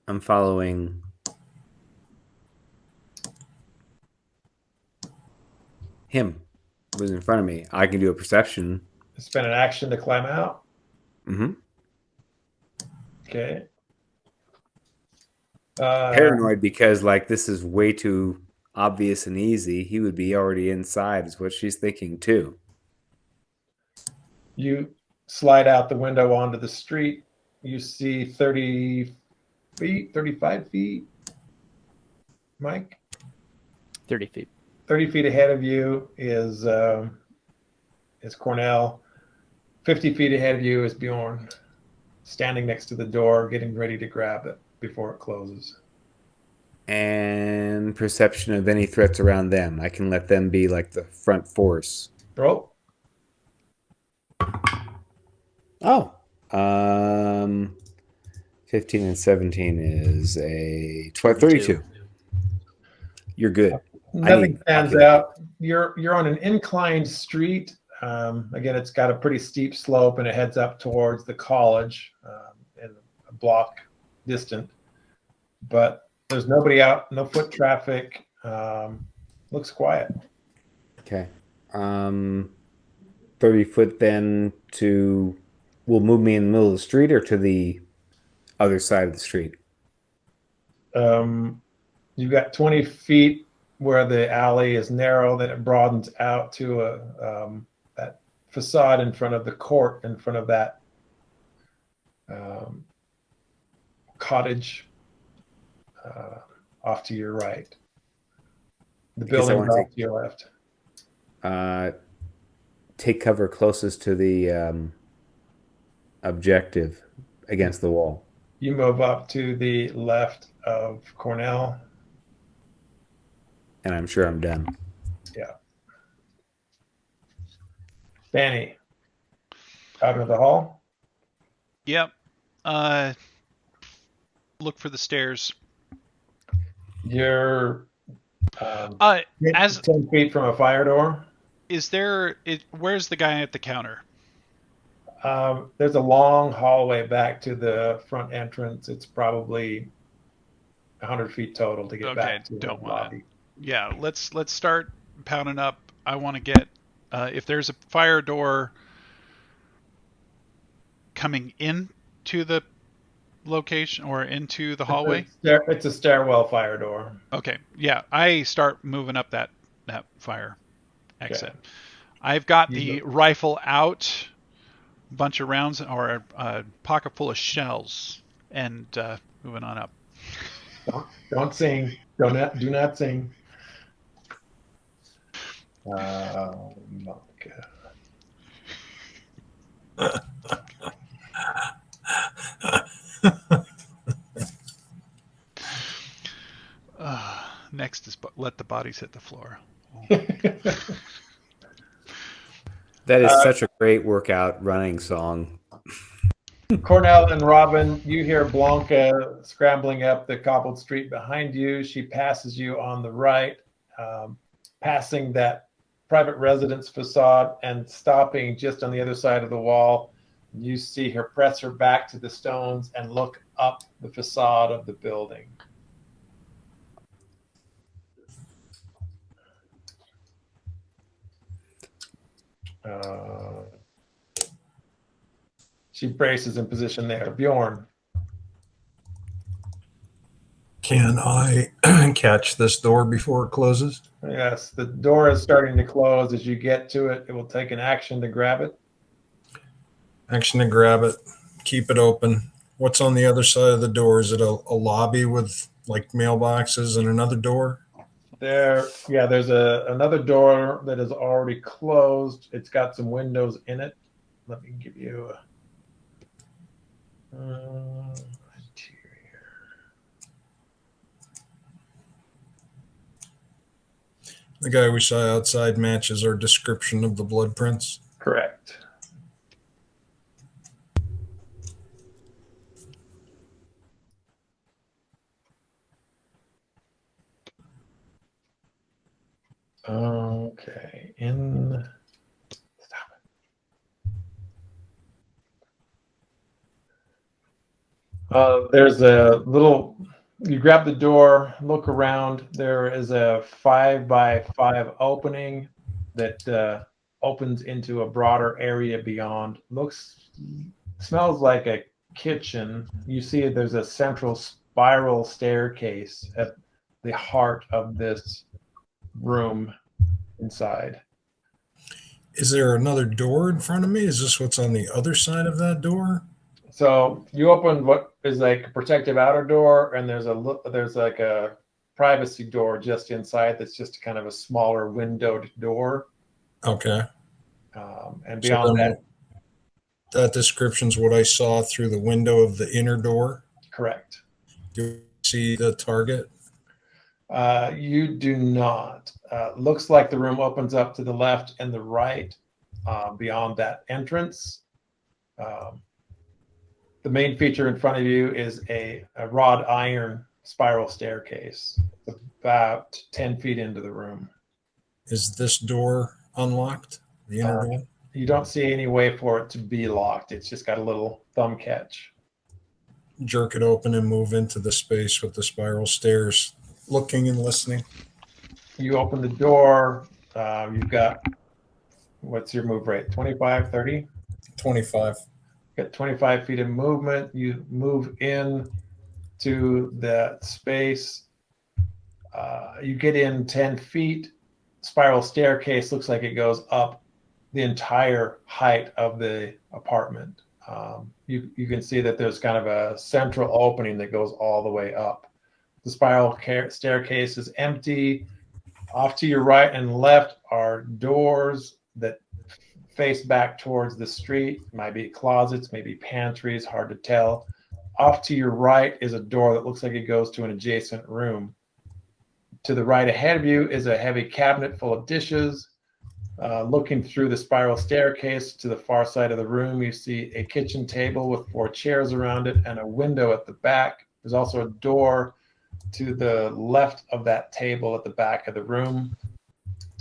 I'm following. Him was in front of me. I can do a perception. Spend an action to climb out. Mm-hmm. Okay. Paranoid because this is way too obvious and easy. He would be already inside is what she's thinking too. You slide out the window onto the street. You see 30 feet, 35 feet. Mike? 30 feet. 30 feet ahead of you is Cornell. 50 feet ahead of you is Bjorn, standing next to the door, getting ready to grab it before it closes. And perception of any threats around them. I can let them be the front force. Roll. Oh. 15 and 17 is a 32. You're good. Nothing stands out. You're on an inclined street. Again, it's got a pretty steep slope, and it heads up towards the college, and a block distant. But there's nobody out, no foot traffic. Looks quiet. Okay. 30 foot then will move me in the middle of the street or to the other side of the street? You've got 20 feet where the alley is narrow, then it broadens out to that facade in front of the court, in front of that cottage off to your right. The building off to your left. Take cover closest to the objective against the wall. You move up to the left of Cornell. And I'm sure I'm done. Yeah. Danny, out of the hall. Yep. look for the stairs. You're As 10 feet from a fire door. where's the guy at the counter? There's a long hallway back to the front entrance. It's probably 100 feet total to get back to the lobby. Yeah, let's start pounding up. I want to get if there's a fire door coming into the location or into the hallway. It's a stairwell fire door. Okay, yeah, I start moving up that fire exit. Okay. I've got the rifle out, bunch of rounds or a pocket full of shells, and moving on up. Don't sing. Do not sing. Next is let the bodies hit the floor. That is such a great workout running song. Cornell and Robin, you hear Blanca scrambling up the cobbled street behind you. She passes you on the right, passing that private residence facade and stopping just on the other side of the wall. You see her press her back to the stones and look up the facade of the building. She braces in position there. Bjorn. Can I catch this door before it closes? Yes, the door is starting to close. As you get to it, it will take an action to grab it. Action to grab it. Keep it open. What's on the other side of the door? Is it a lobby with like mailboxes and another door? There's another door that is already closed. It's got some windows in it. Let me give you interior. The guy we saw outside matches our description of the blood prints. Correct. Okay. Stop it. There's a little. You grab the door, look around. There is a 5x5 opening that opens into a broader area beyond. Smells like a kitchen. You see there's a central spiral staircase at the heart of this room inside. Is there another door in front of me? Is this what's on the other side of that door? So you open what is like a protective outer door, and there's like a privacy door just inside that's just kind of a smaller windowed door. Okay. And beyond that description's what I saw through the window of the inner door. Correct. Do you see the target? You do not. Looks like the room opens up to the left and the right beyond that entrance. The main feature in front of you is a wrought iron spiral staircase about 10 feet into the room. Is this door unlocked? The inner door? You don't see any way for it to be locked. It's just got a little thumb catch. Jerk it open and move into the space with the spiral stairs, looking and listening. You open the door. You've got, what's your move rate? 25, 30? 25. Got 25 feet of movement. You move in to that space. You get in 10 feet. Spiral staircase looks like it goes up the entire height of the apartment. You can see that there's kind of a central opening that goes all the way up. The spiral staircase is empty. Off to your right and left are doors that face back towards the street. Might be closets, maybe pantries, hard to tell. Off to your right is a door that looks like it goes to an adjacent room. To the right ahead of you is a heavy cabinet full of dishes. Looking through the spiral staircase to the far side of the room, you see a kitchen table with 4 chairs around it and a window at the back. There's also a door to the left of that table at the back of the room.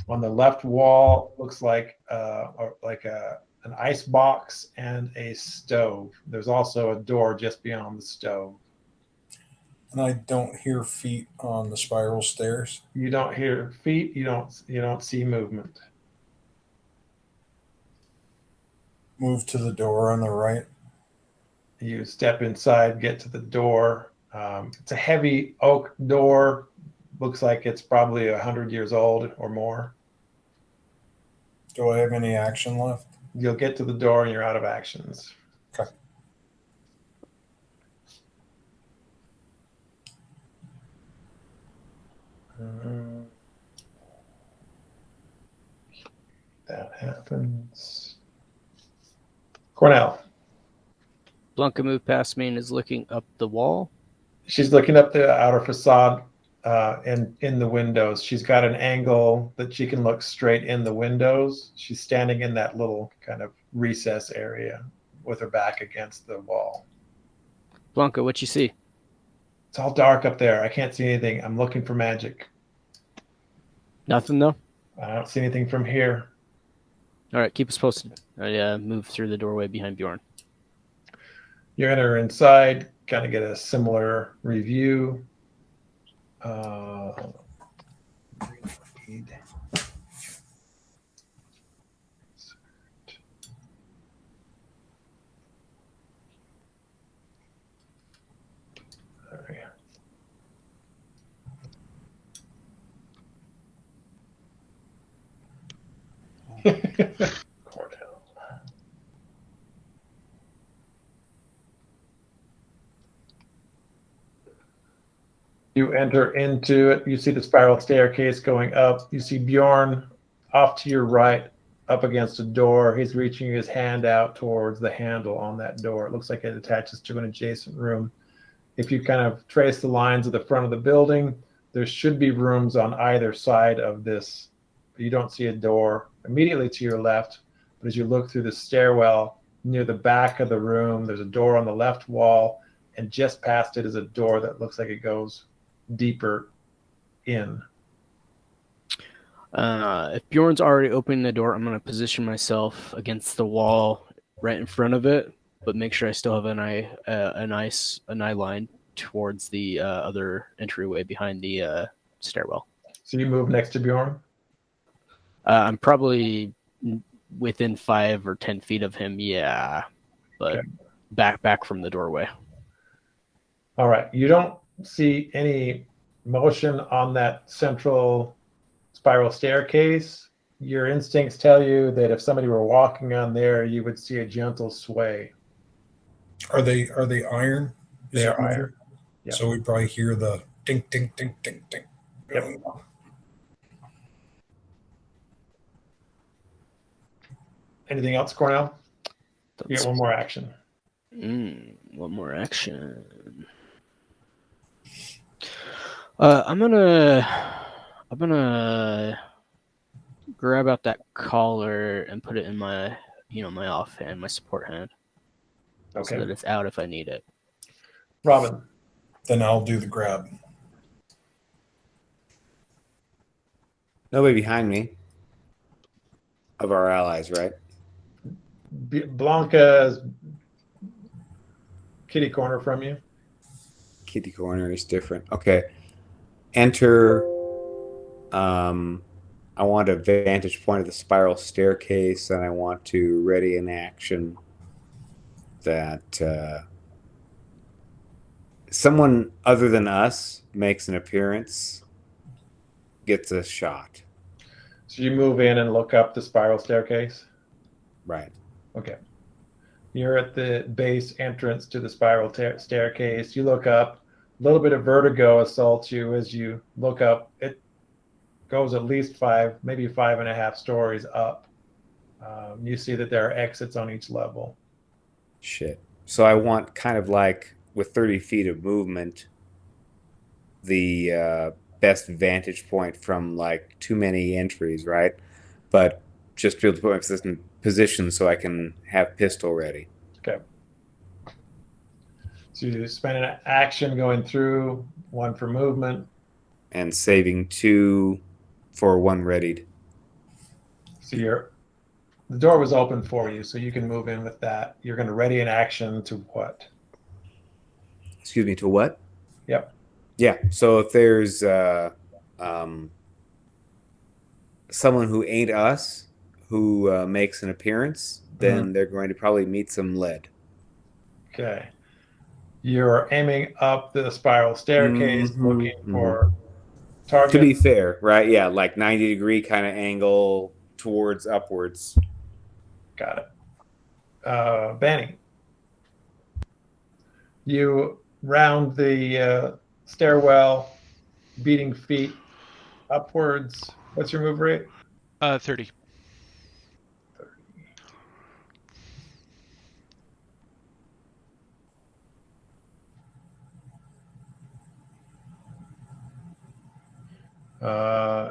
On the left wall looks like an ice box and a stove. There's also a door just beyond the stove. And I don't hear feet on the spiral stairs. You don't hear feet. You don't see movement. Move to the door on the right. You step inside, get to the door. It's a heavy oak door. Looks like it's probably 100 years old or more. Do I have any action left? You'll get to the door and you're out of actions. Okay. That happens. Cornell. Blanca moved past me and is looking up the wall. She's looking up the outer facade and in the windows. She's got an angle that she can look straight in the windows. She's standing in that little kind of recess area with her back against the wall. Blanca, what you see? It's all dark up there. I can't see anything. I'm looking for magic. Nothing though. I don't see anything from here. All right, keep us posted. I move through the doorway behind Bjorn. You enter inside, kind of get a similar review. Cornell. You enter into it. You see the spiral staircase going up. You see Bjorn off to your right, up against a door. He's reaching his hand out towards the handle on that door. It looks like it attaches to an adjacent room. If you kind of trace the lines of the front of the building, there should be rooms on either side of this. You don't see a door immediately to your left, but as you look through the stairwell near the back of the room, there's a door on the left wall, and just past it is a door that looks like it goes deeper in. If Bjorn's already opening the door, I'm going to position myself against the wall right in front of it, but make sure I still have an eye line towards the other entryway behind the stairwell. So you move next to Bjorn? I'm probably within 5 or 10 feet of him, yeah, but Okay. back from the doorway. All right. You don't see any motion on that central spiral staircase. Your instincts tell you that if somebody were walking on there, you would see a gentle sway. Are they iron? Is They it are metal? iron. Yep. So we probably hear the ding, ding, ding, ding, ding. Yep. going on. Anything else, Cornell? You get one more action. One more action. I'm gonna grab out that collar and put it in my my offhand, my support hand, so Okay. that it's out if I need it. Robin. Then I'll do the grab. Nobody behind me of our allies, right? Blanca's kitty corner from you. Kitty corner is different. Okay. Enter. I want a vantage point of the spiral staircase, and I want to ready an action that someone other than us makes an appearance, gets a shot. So you move in and look up the spiral staircase. Right. Okay. You're at the base entrance to the spiral staircase. You look up. A little bit of vertigo assaults you as you look up. It goes at least 5, maybe 5.5 stories up. You see that there are exits on each level. Shit. So I want kind of like with 30 feet of movement, the best vantage point from like too many entries, right? But just be able to put myself in position so I can have pistol ready. Okay. To spend an action going through, 1 for movement. And saving 2 for 1 readied. So the door was open for you, so you can move in with that. You're going to ready an action to what? Excuse me, to what? Yep. Yeah. So if there's someone who ain't us who makes an appearance, then they're going to probably meet some lead. Okay. You're aiming up the spiral staircase, looking for target. To be fair, right? Yeah, like 90-degree kind of angle towards upwards. Got it. Banny, you round the stairwell, beating feet upwards. What's your move rate? 30.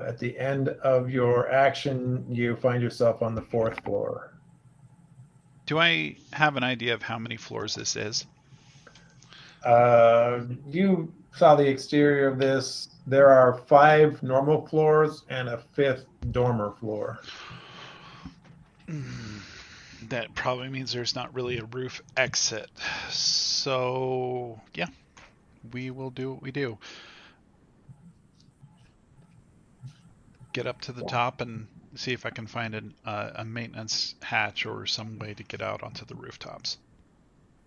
At the end of your action, you find yourself on the 4th floor. Do I have an idea of how many floors this is? You saw the exterior of this. There are 5 normal floors and a 5th dormer floor. That probably means there's not really a roof exit. So, yeah, we will do what we do. Get up to the top and see if I can find a maintenance hatch or some way to get out onto the rooftops.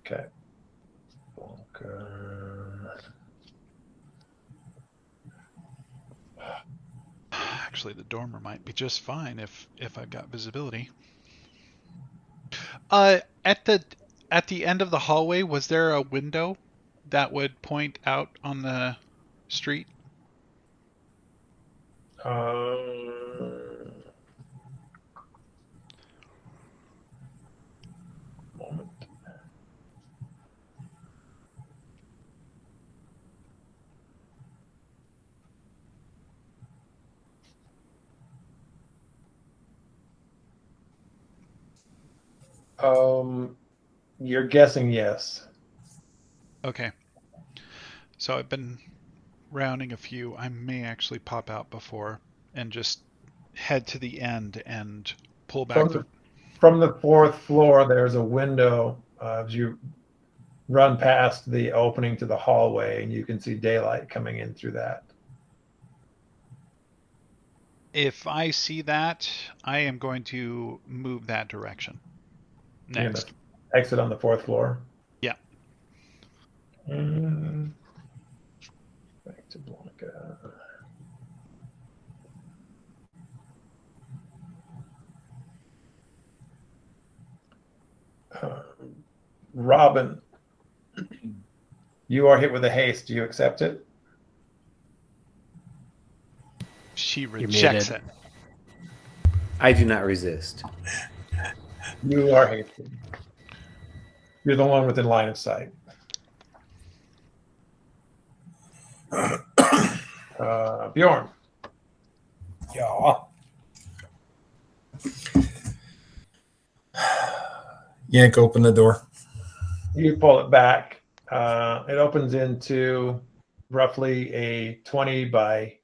Okay. Actually, the dormer might be just fine if I've got visibility. At the end of the hallway, was there a window that would point out on the street? Moment. You're guessing yes. Okay. So I've been rounding a few. I may actually pop out before and just head to the end and pull back. From the 4th floor, there's a window as you run past the opening to the hallway, and you can see daylight coming in through that. If I see that, I am going to move that direction. Next. Exit on the 4th floor. Yeah. Back to Blanca. Robin, you are hit with a haste. Do you accept it? She rejects it. I do not resist. You are hasted. You're the one within line of sight. Bjorn. Yeah. Yank open the door. You pull it back. It opens into roughly a 20 by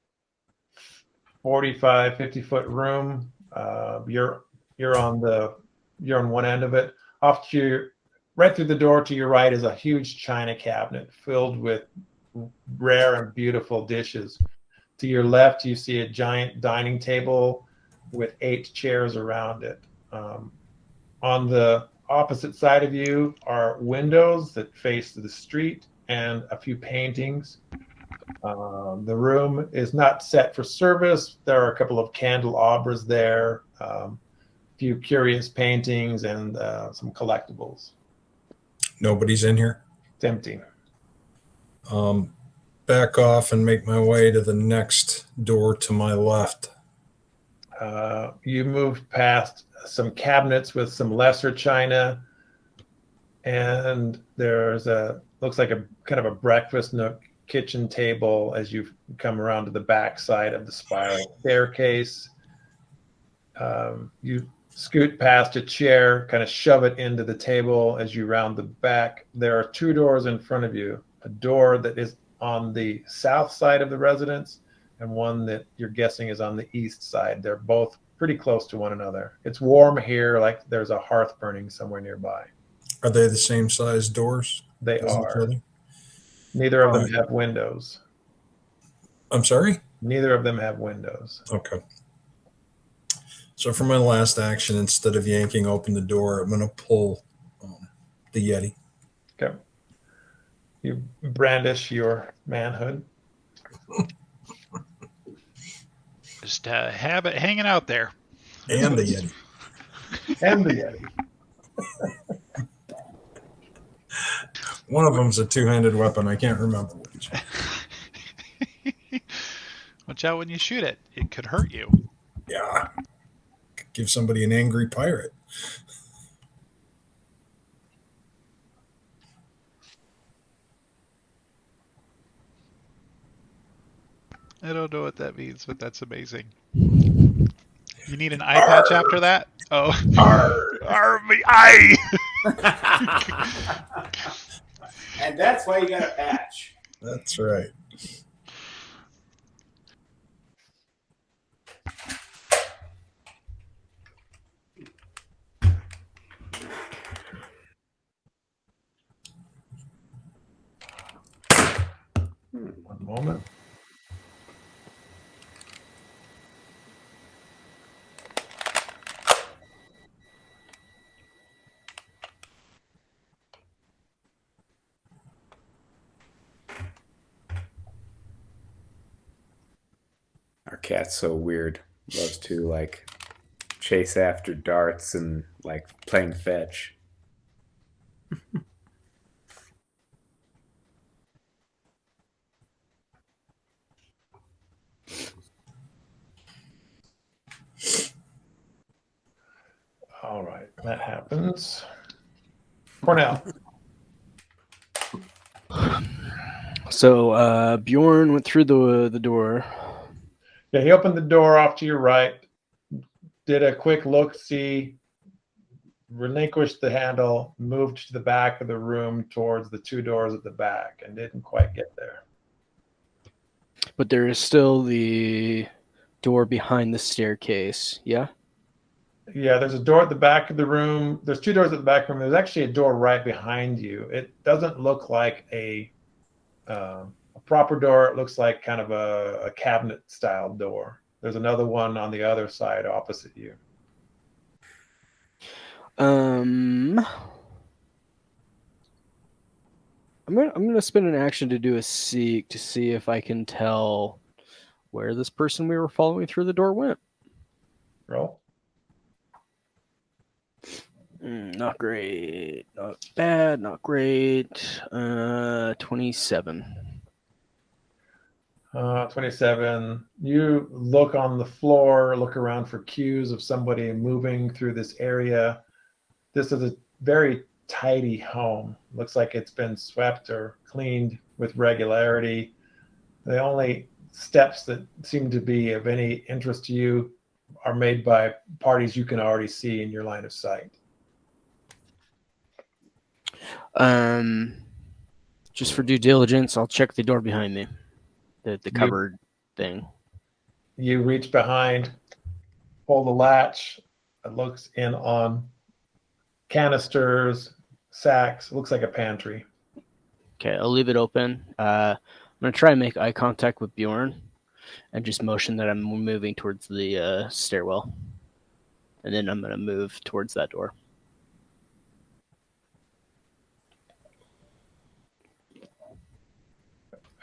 45, 50-foot room. You're on one end of it. Right through the door to your right is a huge china cabinet filled with rare and beautiful dishes. To your left, you see a giant dining table with 8 chairs around it. On the opposite side of you are windows that face the street and a few paintings. The room is not set for service. There are a couple of candelabras there, a few curious paintings, and some collectibles. Nobody's in here. It's empty. Back off and make my way to the next door to my left. You move past some cabinets with some lesser china, and there's looks like a kind of a breakfast nook kitchen table as you come around to the back side of the spiral staircase. You scoot past a chair, kind of shove it into the table as you round the back. There are two doors in front of you, a door that is on the south side of the residence and one that you're guessing is on the east side. They're both pretty close to one another. It's warm here, like there's a hearth burning somewhere nearby. Are they the same size doors? They as each are. other? Neither of them Alright. have windows. I'm sorry? Neither of them have windows. Okay. So for my last action, instead of yanking open the door, I'm going to pull the Yeti. Okay. You brandish your manhood. Just have it hanging out there. And the Yeti. And the Yeti. One of them's a two-handed weapon. I can't remember which. Watch out when you shoot it. It could hurt you. Yeah. Give somebody an angry pirate. I don't know what that means, but that's amazing. You need an eye patch after that? Oh. Army eye! And that's why you got a patch. That's right. One moment. Our cat's so weird. Loves to like chase after darts and like playing fetch. All right, that happens. Cornell. So Bjorn went through the door. Yeah, he opened the door off to your right, did a quick look-see, relinquished the handle, moved to the back of the room towards the two doors at the back, and didn't quite get there. But there is still the door behind the staircase. Yeah. Yeah, there's a door at the back of the room. There's two doors at the back of the room. There's actually a door right behind you. It doesn't look like a proper door. It looks like kind of a cabinet style door. There's another one on the other side opposite you. I'm gonna spend an action to do a seek to see if I can tell where this person we were following through the door went. Roll. Not great. Not bad. Not great. 27. 27. You look on the floor, look around for cues of somebody moving through this area. This is a very tidy home. Looks like it's been swept or cleaned with regularity. The only steps that seem to be of any interest to you are made by parties you can already see in your line of sight. Just for due diligence, I'll check the door behind me. The cupboard thing. You reach behind, pull the latch. It looks in on canisters, sacks. It looks like a pantry. Okay, I'll leave it open. I'm gonna try and make eye contact with Bjorn, and just motion that I'm moving towards the stairwell, and then I'm gonna move towards that door.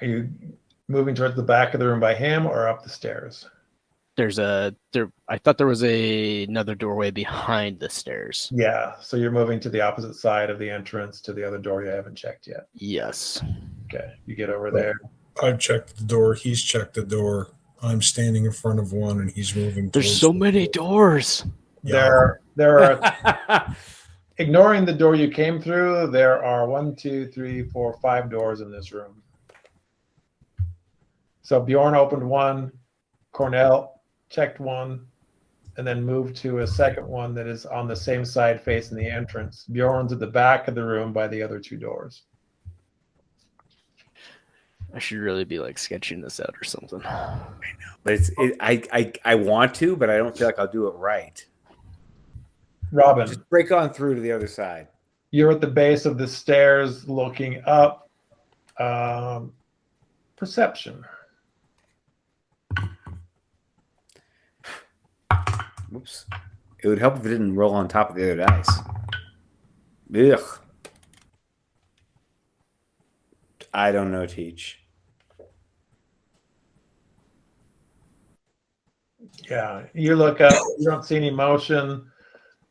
Are you moving towards the back of the room by him or up the stairs? I thought there was another doorway behind the stairs. Yeah, so you're moving to the opposite side of the entrance to the other door you haven't checked yet. Yes. Okay, you get over there. I've checked the door. He's checked the door. I'm standing in front of one, and he's moving. There's towards so the many door. doors. Yeah. There are, ignoring the door you came through, there are 1, 2, 3, 4, 5 doors in this room. So Bjorn opened one, Cornell checked one, and then move to a second one that is on the same side facing the entrance. Bjorn's at the back of the room by the other two doors. I should really be like sketching this out or something. But I want to, but I don't feel like I'll do it right. Robin, Just break on through to the other side. you're at the base of the stairs looking up. Perception. Oops. It would help if it didn't roll on top of the other dice. Ugh. I don't know, Teach. Yeah, you look up, you don't see any motion.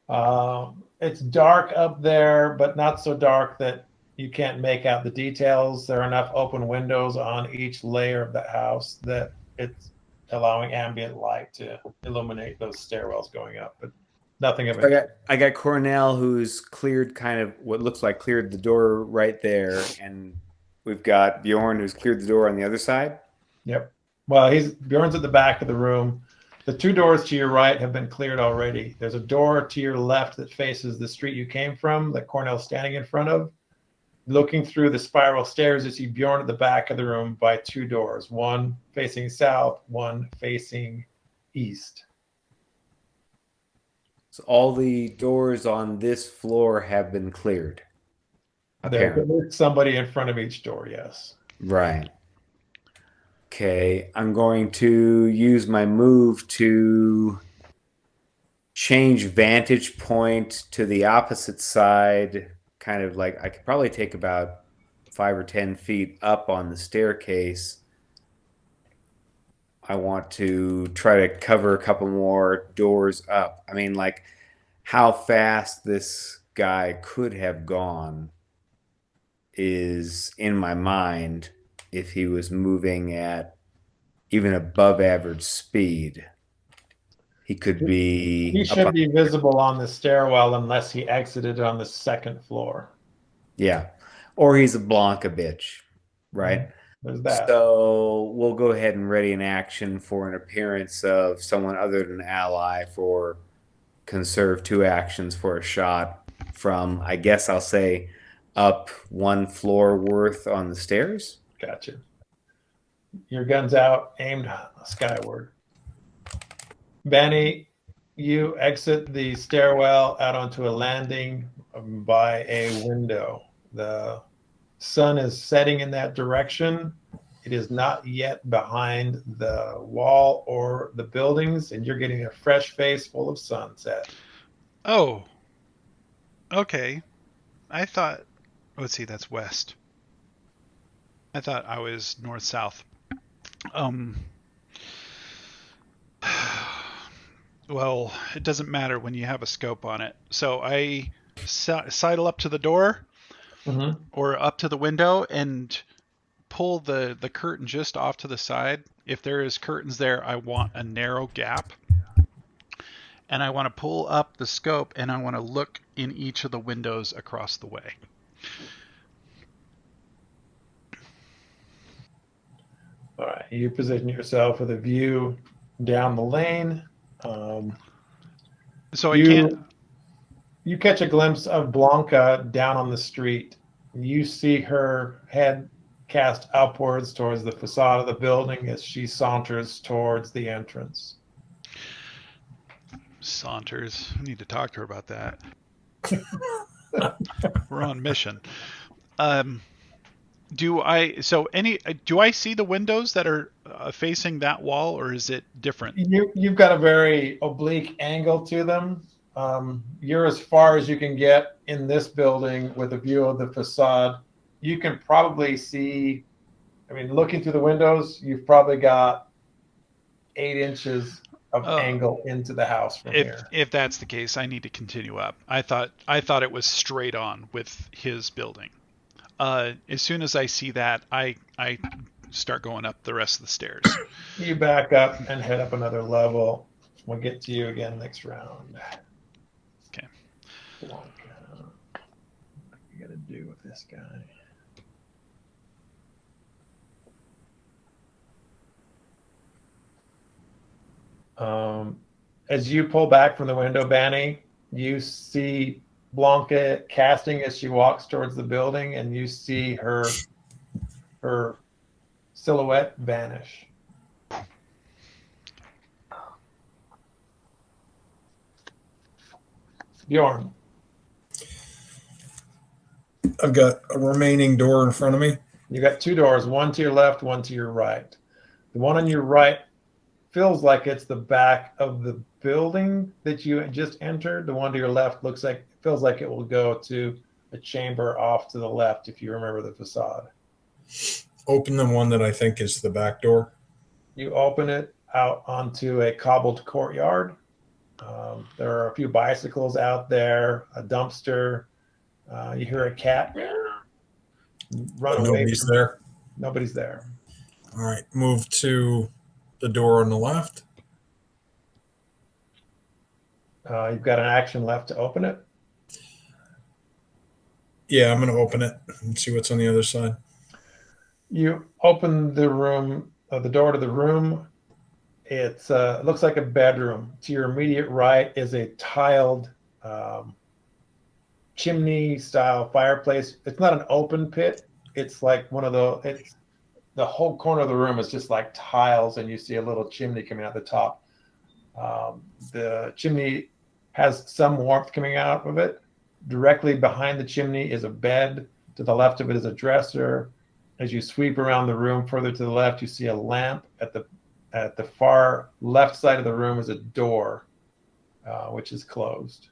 It's dark up there, but not so dark that you can't make out the details. There are enough open windows on each layer of the house that it's allowing ambient light to illuminate those stairwells going up, but nothing of it. I got Cornell, who's cleared kind of what looks like cleared the door right there, and we've got Bjorn, who's cleared the door on the other side. Yep. Well, Bjorn's at the back of the room. The two doors to your right have been cleared already. There's a door to your left that faces the street you came from that Cornell's standing in front of. Looking through the spiral stairs, you see Bjorn at the back of the room by two doors, one facing south, one facing east. So all the doors on this floor have been cleared. There's somebody in front of each door, yes. Right. Okay, I'm going to use my move to change vantage point to the opposite side. Kind of like I could probably take about 5 or 10 feet up on the staircase. I want to try to cover a couple more doors up. I mean, like how fast this guy could have gone is in my mind if he was moving at even above average speed. He could be... He should be visible on the stairwell unless he exited on the second floor. Yeah. Or he's a Blanca bitch, right? There's that. So we'll go ahead and ready an action for an appearance of someone other than ally for conserve 2 actions for a shot from, I guess I'll say, up 1 floor worth on the stairs. Gotcha. Your gun's out, aimed skyward. Benny, you exit the stairwell out onto a landing by a window. The sun is setting in that direction. It is not yet behind the wall or the buildings, and you're getting a fresh face full of sunset. Oh. Okay. I thought... Let's see, that's west. I thought I was north-south. Well, it doesn't matter when you have a scope on it. So I sidle up to the door or up to the window and pull the curtain just off to the side. If there is curtains there, I want a narrow gap. And I want to pull up the scope and I want to look in each of the windows across the way. All right, you position yourself with a view down the lane. So I can't... You catch a glimpse of Blanca down on the street. You see her head cast upwards towards the facade of the building as she saunters towards the entrance. Saunters. I need to talk to her about that. We're on mission. Do I see the windows that are facing that wall, or is it different? You've got a very oblique angle to them. You're as far as you can get in this building with a view of the facade. You can probably see, looking through the windows, you've probably got 8 inches of angle into the house from here. If that's the case, I need to continue up. I thought it was straight on with his building. As soon as I see that, I start going up the rest of the stairs. You back up and head up another level. We'll get to you again next round. Okay. What you gotta do with this guy? as you pull back from the window, Banny, you see Blanca casting as she walks towards the building, and you see her silhouette vanish. Bjorn, I've got a remaining door in front of me. you got two doors, one to your left, one to your right. The one on your right feels like it's the back of the building that you just entered. The one to your left feels like it will go to a chamber off to the left, if you remember the facade. Open the one that I think is the back door. You open it out onto a cobbled courtyard. There are a few bicycles out there, a dumpster. You hear a cat run away. Nobody's there. Nobody's there. All right, move to the door on the left. You've got an action left to open it. Yeah, I'm going to open it and see what's on the other side. You open the room, the door to the room. It looks like a bedroom. To your immediate right is a tiled chimney-style fireplace. It's not an open pit. It's like the whole corner of the room is just like tiles, and you see a little chimney coming out the top. The chimney has some warmth coming out of it. Directly behind the chimney is a bed. To the left of it is a dresser. As you sweep around the room further to the left, you see a lamp. At the far left side of the room is a door, which is closed.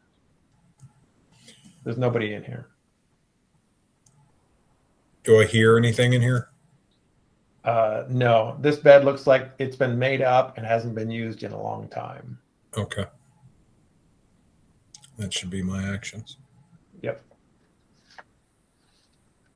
There's nobody in here. Do I hear anything in here? No, this bed looks like it's been made up and hasn't been used in a long time. Okay. That should be my actions. Yep.